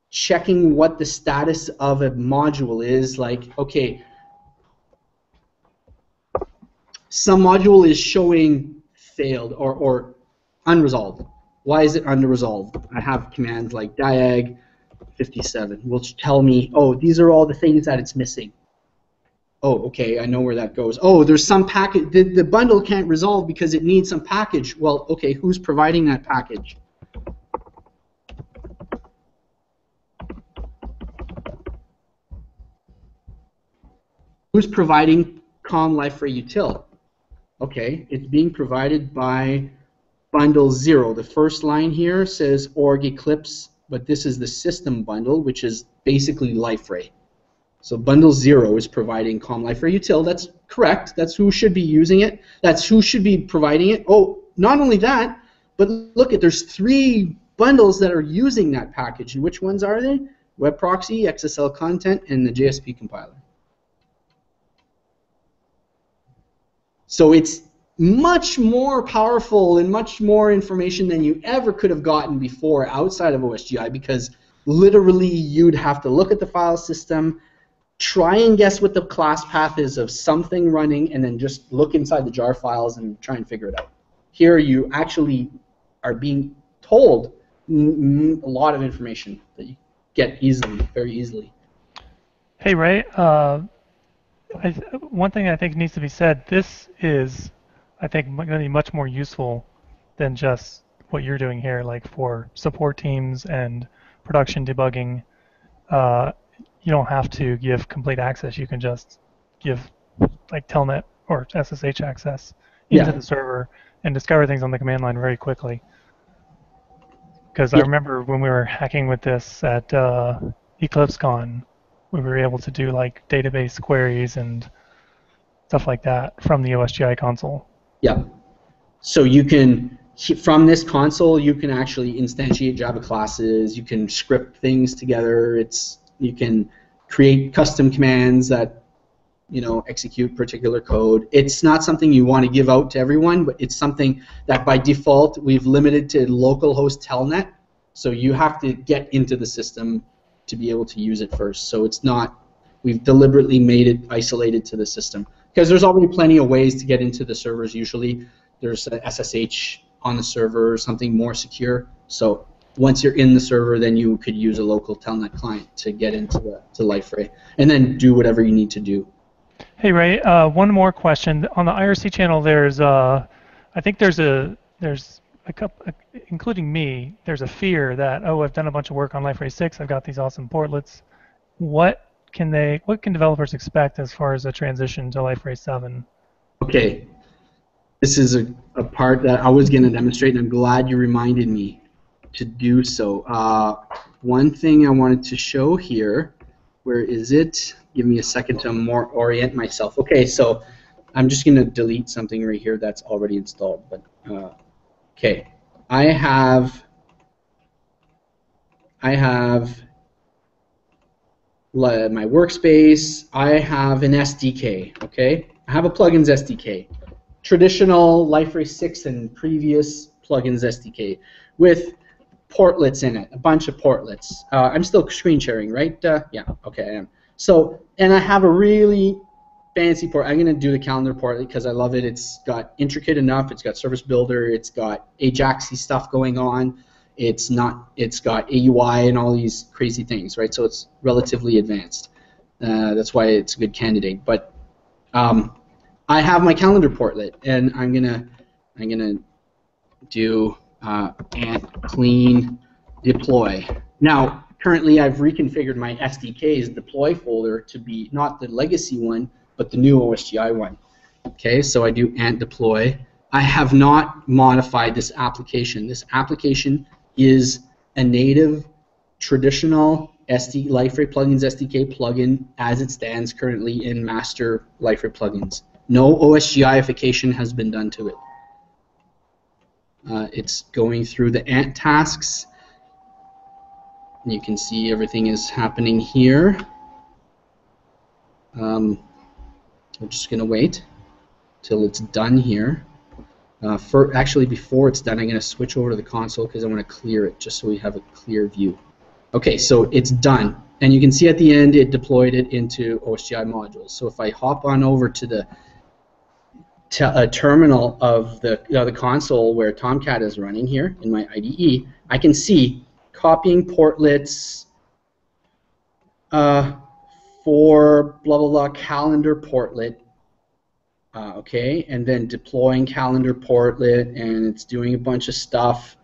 checking what the status of a module is. Like, okay, some module is showing failed or unresolved. Why is it unresolved? I have commands like diag 57 will tell me, oh, these are all the things that it's missing. Oh, okay, I know where that goes. Oh, there's some package. The bundle can't resolve because it needs some package. Well, okay, who's providing that package? Who's providing com Liferay util? Okay, it's being provided by bundle 0. The first line here says org eclipse, but this is the system bundle, which is basically Liferay. So bundle 0 is providing com Liferay util. That's correct. That's who should be using it. That's who should be providing it. Oh, not only that, but look at, there's 3 bundles that are using that package. And which ones are they? Web proxy, XSL content, and the JSP compiler. So it's much more powerful and much more information than you ever could have gotten before outside of OSGi, because literally you'd have to look at the file system, try and guess what the class path is of something running, and then just look inside the jar files and try and figure it out. Here you actually are being told a lot of information that you get easily, very easily. Hey, Ray. one thing I think needs to be said, this is, I think, going to be much more useful than just what you're doing here, like for support teams and production debugging. Uh, you don't have to give complete access. You can just give like telnet or SSH access into Yeah. the server and discover things on the command line very quickly. Because I Yeah. remember when we were hacking with this at EclipseCon, we were able to do like database queries and stuff like that from the OSGi console. Yeah. So you can, from this console, you can actually instantiate Java classes. You can script things together. You can create custom commands that execute particular code. It's not something you want to give out to everyone, but it's something that by default we've limited to localhost telnet. So you have to get into the system to be able to use it first. So it's not, we've deliberately made it isolated to the system because there's already plenty of ways to get into the servers. Usually there's a SSH on the server or something more secure. So once you're in the server, then you could use a local telnet client to get into to Liferay and then do whatever you need to do. Hey Ray, one more question. On the IRC channel, there's I think there's a couple, including me. There's a fear that I've done a bunch of work on Liferay 6. I've got these awesome portlets. What can developers expect as far as a transition to Liferay 7? Okay, this is a part that I was going to demonstrate, and I'm glad you reminded me to do so. One thing I wanted to show here. Where is it? Give me a second to more orient myself. Okay, so I'm just going to delete something right here that's already installed. But okay, I have my workspace. I have an SDK. Okay, I have a plugins SDK, traditional Liferay 6 and previous plugins SDK with portlets in it, a bunch of portlets. I'm still screen sharing, right? Yeah, okay, I am. So, and I have a really fancy port. I'm going to do the calendar portlet because I love it. It's got intricate enough. It's got service builder. It's got Ajaxy stuff going on. It's got AUI and all these crazy things, right? So it's relatively advanced. That's why it's a good candidate. But I have my calendar portlet, and I'm gonna do ant clean deploy. Now, currently I've reconfigured my SDK's deploy folder to be not the legacy one, but the new OSGi one. Okay, so I do ant deploy. I have not modified this application. This application is a native, traditional Liferay plugins SDK plugin as it stands currently in master Liferay plugins. No OSGification has been done to it. It's going through the ant tasks. And you can see everything is happening here. I'm just going to wait till it's done here. Actually, before it's done, I'm going to switch over to the console because I want to clear it just so we have a clear view. Okay, so it's done. And you can see at the end it deployed it into OSGi modules. So if I hop on over to the terminal of the console where Tomcat is running here in my IDE, I can see copying portlets for blah blah blah calendar portlet, okay, and then deploying calendar portlet, and it's doing a bunch of stuff.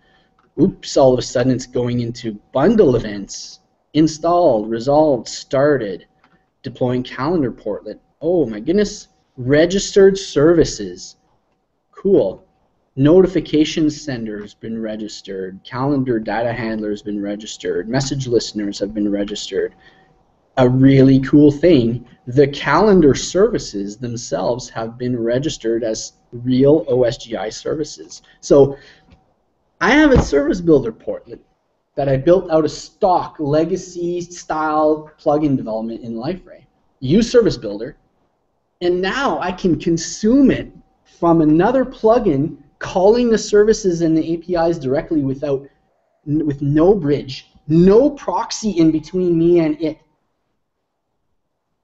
Oops! All of a sudden, it's going into bundle events, installed, resolved, started, deploying calendar portlet. Oh my goodness! Registered services. Cool. Notification sender has been registered. Calendar data handler has been registered. Message listeners have been registered. A really cool thing, the calendar services themselves have been registered as real OSGi services. So I have a service builder portlet that I built out of stock legacy style plugin development in Liferay. Use service builder. And now I can consume it from another plugin, calling the services and the APIs directly with no bridge, no proxy in between me and it.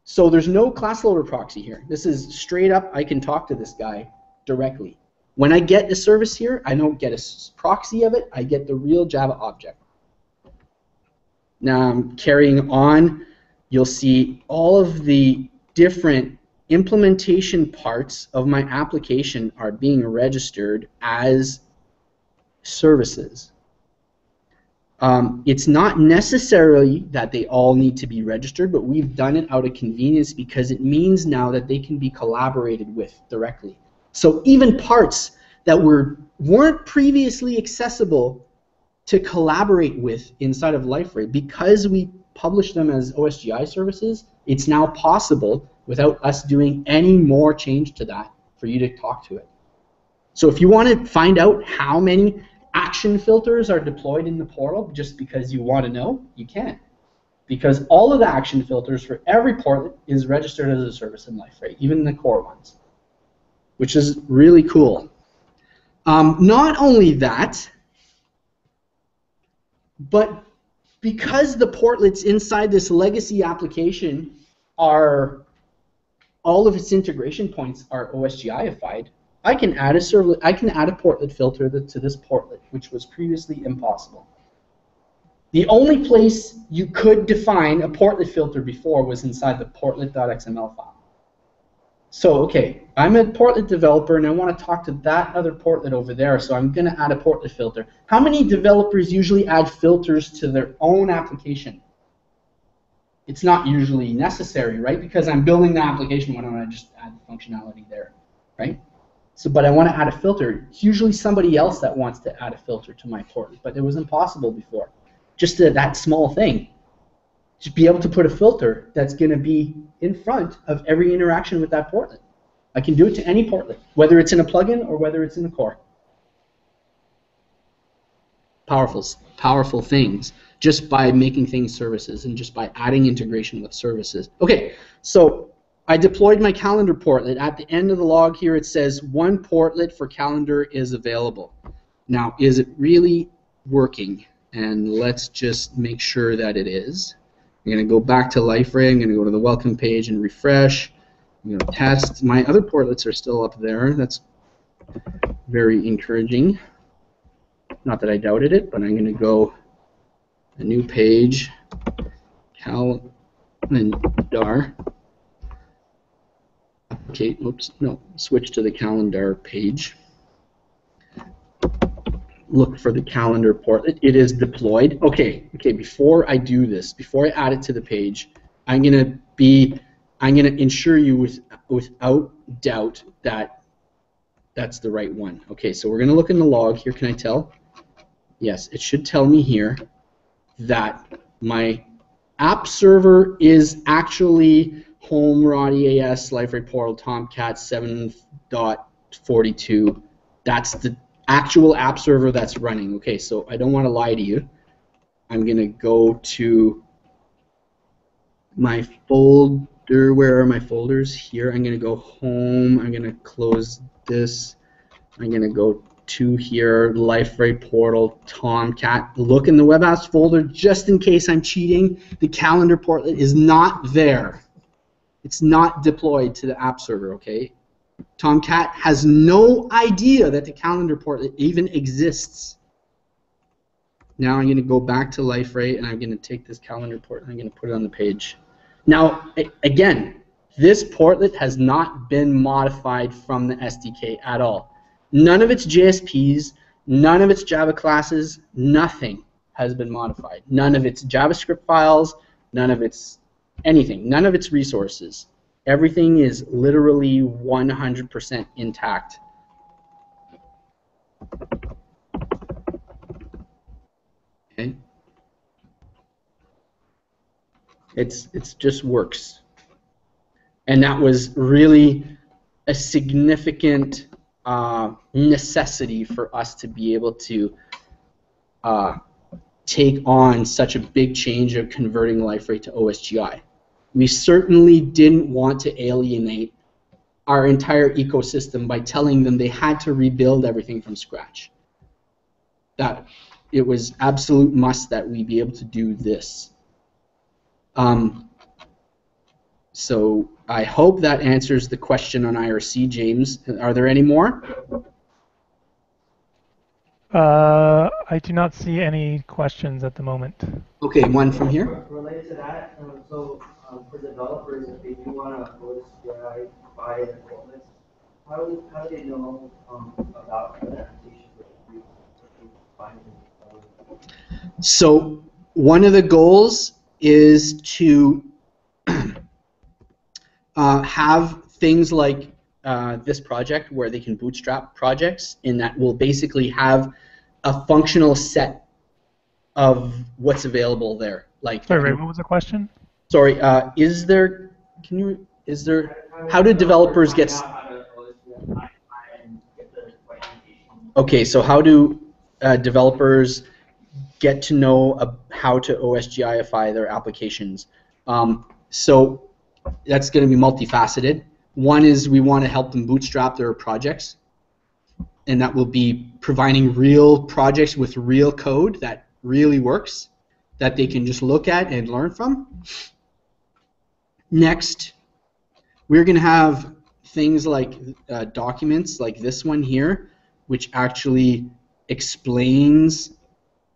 So there's no class loader proxy here. This is straight up, I can talk to this guy directly. When I get a service here, I don't get a proxy of it, I get the real Java object. Now I'm carrying on, you'll see all of the different implementation parts of my application are being registered as services. It's not necessarily that they all need to be registered, but we've done it out of convenience because it means now that they can be collaborated with directly. So even parts that weren't previously accessible to collaborate with inside of Liferay, because we publish them as OSGi services, it's now possible without us doing any more change to that for you to talk to it. So if you want to find out how many action filters are deployed in the portal just because you want to know, you can. Because all of the action filters for every portlet is registered as a service in Liferay, even the core ones, which is really cool. Not only that, but because the portlets inside this legacy application are, all of its integration points are OSGified, I can add a servlet, I can add a portlet filter to this portlet, which was previously impossible. The only place you could define a portlet filter before was inside the portlet.xml file. So, okay, I'm a portlet developer and I want to talk to that other portlet over there, so I'm going to add a portlet filter. How many developers usually add filters to their own application? It's not usually necessary, right? Because I'm building the application, why don't I just add the functionality there, right? So, but I want to add a filter. It's usually somebody else that wants to add a filter to my portlet, but it was impossible before. Just that small thing. To be able to put a filter that's going to be in front of every interaction with that portlet. I can do it to any portlet, whether it's in a plugin or whether it's in the core. Powerful things, just by making things services and just by adding integration with services. Okay, so I deployed my calendar portlet. At the end of the log here, it says one portlet for calendar is available. Now, is it really working? And let's just make sure that it is. I'm going to go back to Liferay. I'm going to go to the welcome page and refresh. I'm going to test. My other portlets are still up there. That's very encouraging. Not that I doubted it, but I'm going to go a new page, calendar. Okay, oops, no, switch to the calendar page. Look for the calendar portlet. It is deployed. Okay, before I do this, before I add it to the page, I'm gonna ensure you without doubt that that's the right one. Okay, so we're gonna look in the log here. Can I tell? Yes, it should tell me here that my app server is actually home Roddy AS Liferay portal Tomcat 7.42. That's the actual app server that's running. Okay, so I don't want to lie to you. I'm going to go to my folder. Where are my folders? Here. I'm going to go home. I'm going to close this. I'm going to go to here, Liferay portal Tomcat. Look in the web apps folder just in case I'm cheating. The calendar portlet is not there. It's not deployed to the app server, okay? Tomcat has no idea that the calendar portlet even exists. Now I'm going to go back to Liferay and I'm going to take this calendar portlet and I'm going to put it on the page. Now, again, this portlet has not been modified from the SDK at all. None of its JSPs, none of its Java classes, nothing has been modified. None of its JavaScript files, none of its anything, none of its resources. Everything is literally 100% intact. Okay. It's just works. And that was really a significant necessity for us to be able to take on such a big change of converting Liferay to OSGi. We certainly didn't want to alienate our entire ecosystem by telling them they had to rebuild everything from scratch. That it was absolute must that we be able to do this. So I hope that answers the question on IRC, James. Are there any more? I do not see any questions at the moment. Okay, one from here. Related to that, so for developers, if they do want to OSGi by their portlets, how do they know about the annotations that they find in So one of the goals is to have things like this project where they can bootstrap projects, and that will basically have a functional set of what's available there. Like, Sorry, Ray, what was the question? sorry, how do developers get? Okay, so how do developers get to know how to OSGify their applications? So that's going to be multifaceted. One is we want to help them bootstrap their projects, and that will be providing real projects with real code that really works, that they can just look at and learn from. Next, we're going to have things like documents like this one here, which actually explains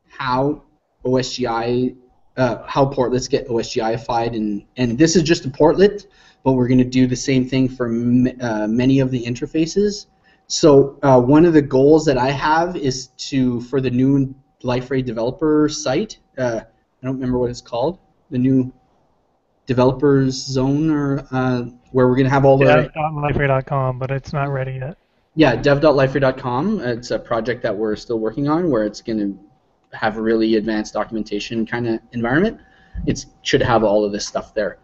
how OSGi, how portlets get OSGified, and this is just a portlet, but we're going to do the same thing for many of the interfaces. So one of the goals that I have is for the new Liferay developer site, I don't remember what it's called, the new developers zone, or where we're going to have all the... Liferay.com, but it's not ready yet. Yeah, dev.liferay.com. It's a project that we're still working on, where it's going to have a really advanced documentation kind of environment. It should have all of this stuff there.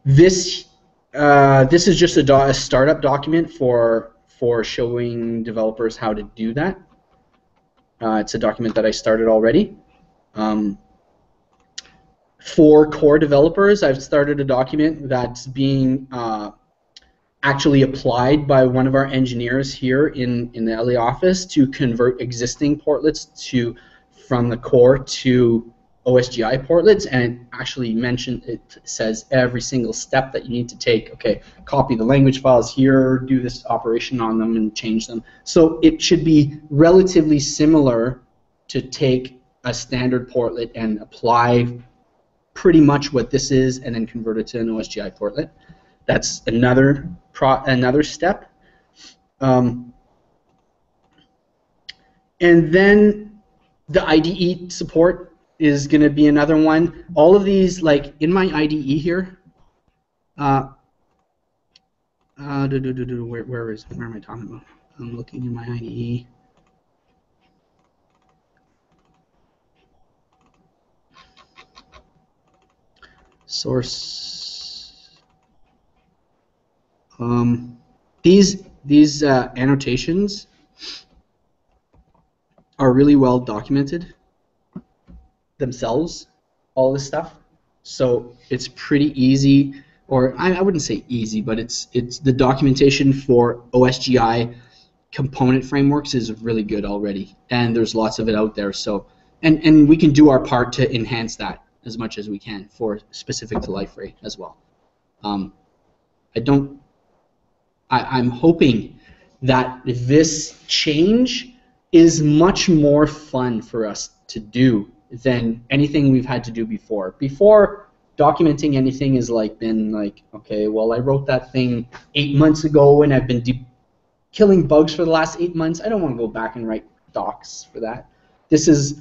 This is just a startup document for showing developers how to do that. It's a document that I started already. For core developers, I've started a document that's being actually applied by one of our engineers here in the LA office to convert existing portlets from the core to OSGi portlets, and it says every single step that you need to take. Okay, copy the language files here, do this operation on them, and change them. So it should be relatively similar to take a standard portlet and apply pretty much what this is, and then convert it to an OSGi portlet. That's another step. And then the IDE support is going to be another one. All of these, like in my IDE here, where am I talking about? I'm looking in my IDE. Source. These annotations are really well documented themselves, all this stuff. So it's pretty easy, or I wouldn't say easy, but it's the documentation for OSGi component frameworks is really good already, and there's lots of it out there. So and we can do our part to enhance that as much as we can for specific to Liferay as well. I'm hoping that this change is much more fun for us to do than anything we've had to do before. Before, documenting anything has been like, okay, well, I wrote that thing 8 months ago and I've been killing bugs for the last 8 months. I don't want to go back and write docs for that. This is,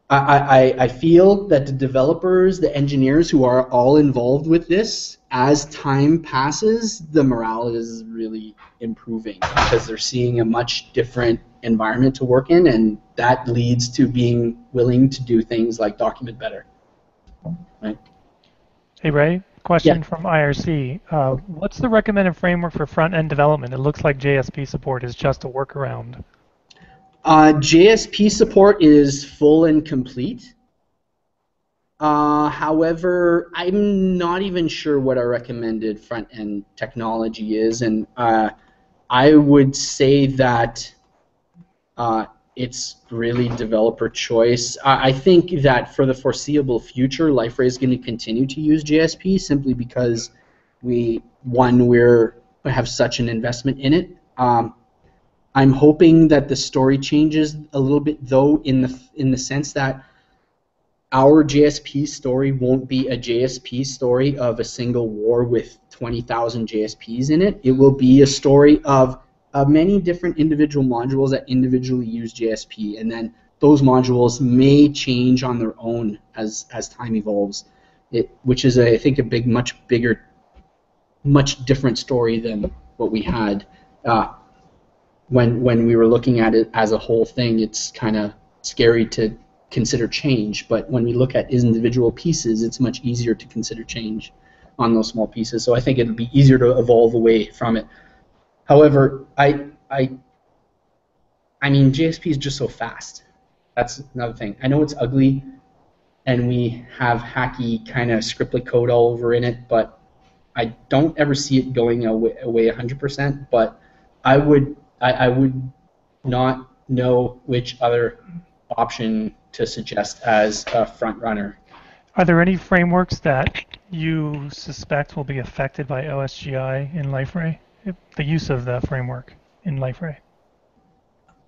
I feel that the developers, the engineers who are all involved with this, as time passes, the morale is really improving because they're seeing a much different environment to work in, and that leads to being willing to do things like document better. Right? Hey Ray, question from IRC. What's the recommended framework for front-end development? It looks like JSP support is just a workaround. JSP support is full and complete. However, I'm not even sure what our recommended front-end technology is, and I would say that it's really developer choice. I think that for the foreseeable future, Liferay is going to continue to use JSP simply because we have such an investment in it. I'm hoping that the story changes a little bit, though, in the sense that our JSP story won't be a JSP story of a single war with 20,000 JSPs in it. It will be a story of many different individual modules that individually use JSP, and then those modules may change on their own as time evolves, which is, I think, a much bigger, much different story than what we had when we were looking at it as a whole thing. It's kind of scary to consider change, but when we look at individual pieces, it's much easier to consider change on those small pieces. So I think it'll be easier to evolve away from it. However, I mean, JSP is just so fast. That's another thing. I know it's ugly, and we have hacky kind of scriptlet code all over in it, but I don't ever see it going away 100%. But I would not know which other option to suggest as a front runner. Are there any frameworks that you suspect will be affected by OSGi in Liferay? The use of the framework in Liferay?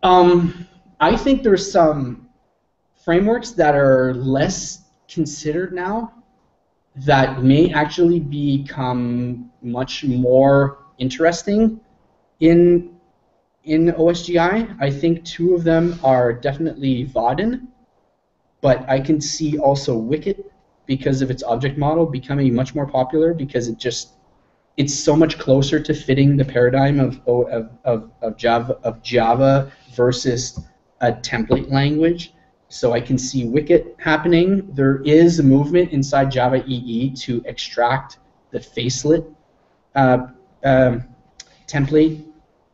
I think there's some frameworks that are less considered now that may actually become much more interesting in OSGi. I think two of them are definitely Vaadin, but I can see also Wicket, because of its object model, becoming much more popular, because it's so much closer to fitting the paradigm of Java versus a template language. So I can see Wicket happening. There is a movement inside Java EE to extract the facelet template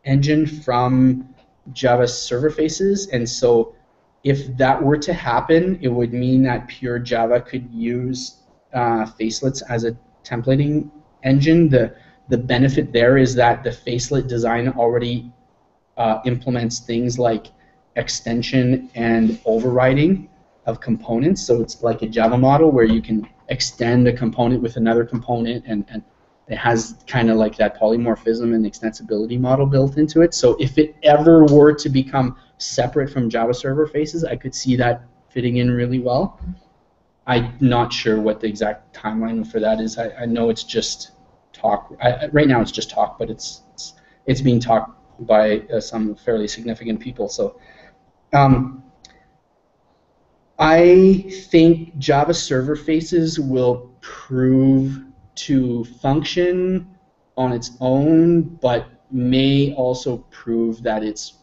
engine from Java server faces, and so if that were to happen, it would mean that pure Java could use facelets as a templating engine. The benefit there is that the facelet design already implements things like extension and overriding of components. So it's like a Java model where you can extend a component with another component, and it has kind of like that polymorphism and extensibility model built into it. So if it ever were to become separate from Java server faces, I could see that fitting in really well. I'm not sure what the exact timeline for that is. I know it's just talk. Right now it's just talk, but it's being talked by some fairly significant people. So I think Java server faces will prove to function on its own, but may also prove that it's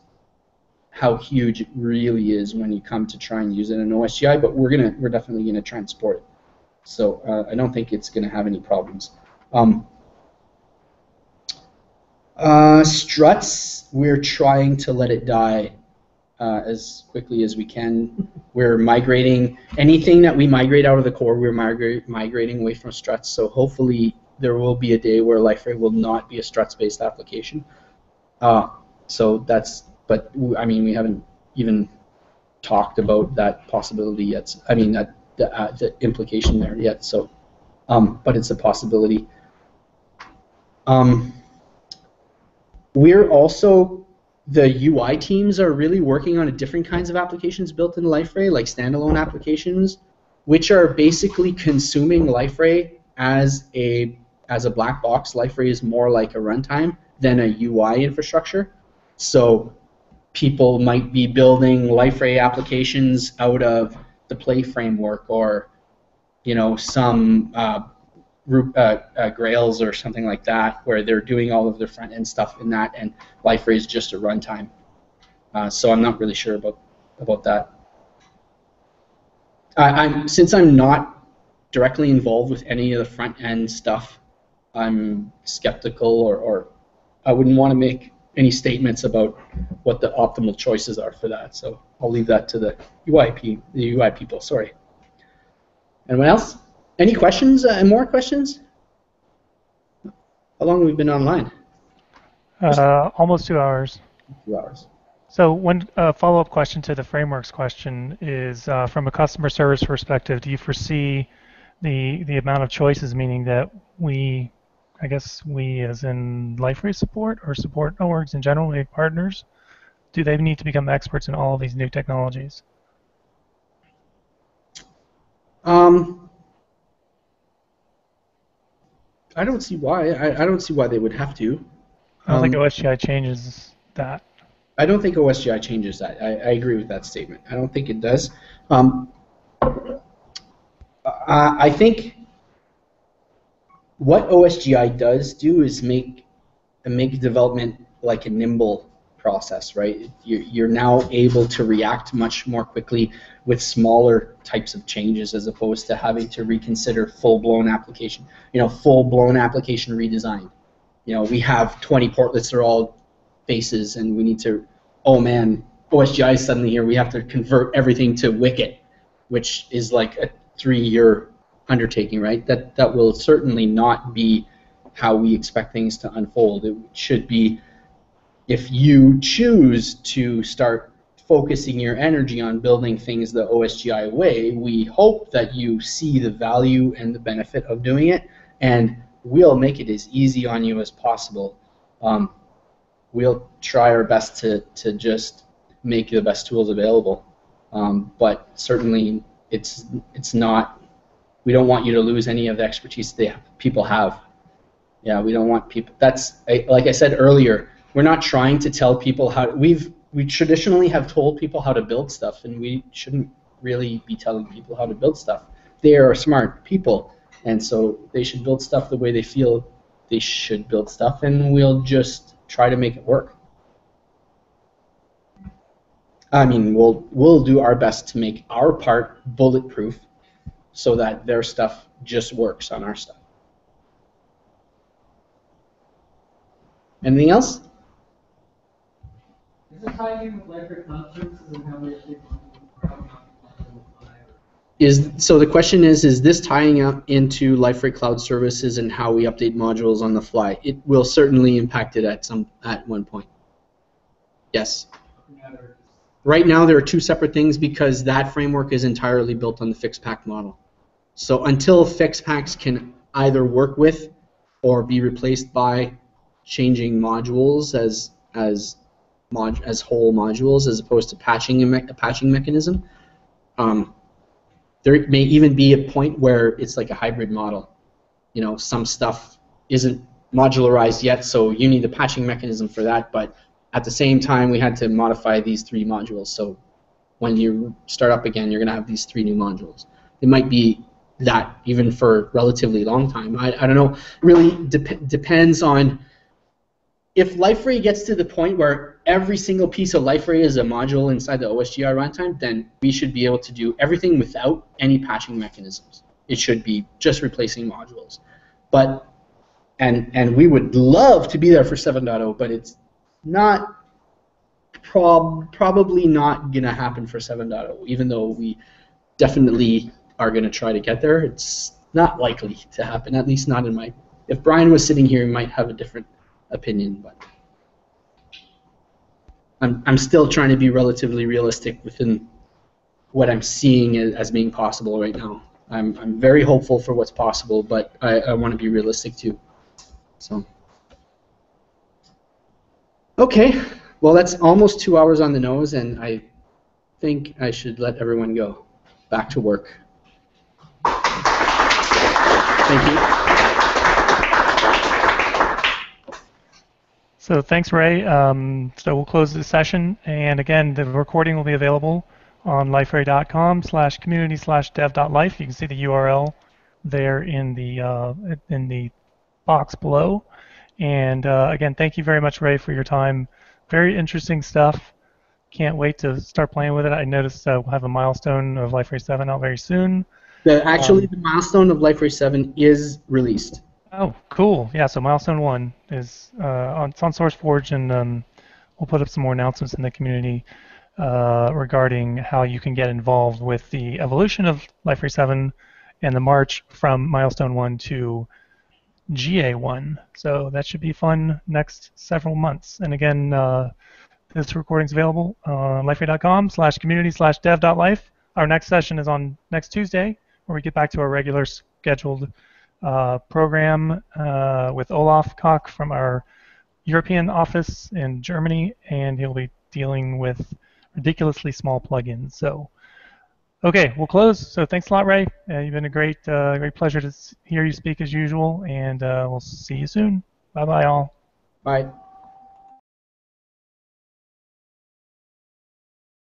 how huge it really is when you come to try and use it in OSGi. But we're definitely gonna transport it. So I don't think it's gonna have any problems. Struts, we're trying to let it die as quickly as we can. We're migrating anything that we migrate out of the core. We're migrating away from struts. So hopefully there will be a day where Liferay will not be a struts-based application. So that's. But I mean, we haven't even talked about that possibility yet. I mean, the implication there yet. So, but it's a possibility. We're also, the UI teams are really working on different kinds of applications built in Liferay, like standalone applications, which are basically consuming Liferay as a black box. Liferay is more like a runtime than a UI infrastructure. So people might be building Liferay applications out of the Play framework, or some Grails or something like that, where they're doing all of their front end stuff in that, and Liferay is just a runtime. So I'm not really sure about that. Since I'm not directly involved with any of the front end stuff, I'm skeptical, or I wouldn't want to make any statements about what the optimal choices are for that. So I'll leave that to the UI people. Sorry. Anyone else? Any questions? More questions? How long have we been online? Almost 2 hours. 2 hours. So one follow-up question to the frameworks question is, from a customer service perspective, do you foresee the amount of choices, meaning that we as in Liferay support, or support orgs in general, we have partners, do they need to become experts in all of these new technologies? I don't see why. I don't see why they would have to. I don't think OSGi changes that. I don't think OSGi changes that. I agree with that statement. I don't think it does. I think what OSGi does do is make development like a nimble process, right? You're now able to react much more quickly with smaller types of changes as opposed to having to reconsider full-blown application, full-blown application redesign. We have 20 portlets that are all faces, and we need to, oh man, OSGi is suddenly here. We have to convert everything to Wicket, which is like a 3-year undertaking, right? That will certainly not be how we expect things to unfold. It should be, if you choose to start focusing your energy on building things the OSGi way, we hope that you see the value and the benefit of doing it, and we'll make it as easy on you as possible. We'll try our best to just make the best tools available, but certainly it's not. We don't want you to lose any of the expertise people have. Yeah, we don't want people. That's like I said earlier. We're not trying to tell people how. We traditionally have told people how to build stuff, and we shouldn't really be telling people how to build stuff. They are smart people, and so they should build stuff the way they feel they should build stuff, and we'll just try to make it work. I mean, we'll do our best to make our part bulletproof so that their stuff just works on our stuff. Anything else? Is it tied in with Liferay Cloud Services and how we actually So the question is this tying up into Liferay Cloud Services and how we update modules on the fly? It will certainly impact it at one point. Yes. Right now there are two separate things because that framework is entirely built on the fixed pack model. So until fixed packs can either work with or be replaced by changing modules as whole modules as opposed to patching a patching mechanism, there may even be a point where it's like a hybrid model. Some stuff isn't modularized yet, so you need a patching mechanism for that, but at the same time we had to modify these 3 modules. So when you start up again, you're going to have these 3 new modules. It might be that even for a relatively long time. I don't know. It really depends on if Liferay gets to the point where every single piece of Liferay is a module inside the OSGi runtime, then we should be able to do everything without any patching mechanisms. It should be just replacing modules. But and we would love to be there for 7.0, but it's not probably not going to happen for 7.0, even though we definitely are going to try to get there. It's not likely to happen, at least not in my... If Brian was sitting here, he might have a different opinion, but I'm still trying to be relatively realistic within what I'm seeing as being possible right now. I'm very hopeful for what's possible, but I want to be realistic too. So, okay, well that's almost 2 hours on the nose, and I think I should let everyone go back to work. Thank you. So thanks, Ray. So we'll close the session, and again, the recording will be available on liferay.com/community/dev.life. You can see the URL there in the box below. And again, thank you very much, Ray, for your time. Very interesting stuff. Can't wait to start playing with it. I noticed we'll have a milestone of Liferay 7 out very soon. Actually, the milestone of Liferay 7 is released. Oh, cool. Yeah, so milestone 1 is it's on SourceForge, and we'll put up some more announcements in the community regarding how you can get involved with the evolution of Liferay 7 and the march from milestone 1 to GA1. So that should be fun next several months. And again, this recording's available on liferay.com/community/dev.life. Our next session is on next Tuesday, where we get back to our regular scheduled program with Olaf Koch from our European office in Germany, and he'll be dealing with ridiculously small plugins. So, Okay, we'll close. So thanks a lot, Ray. You've been a great pleasure to hear you speak as usual, and we'll see you soon. Bye bye, all. Bye.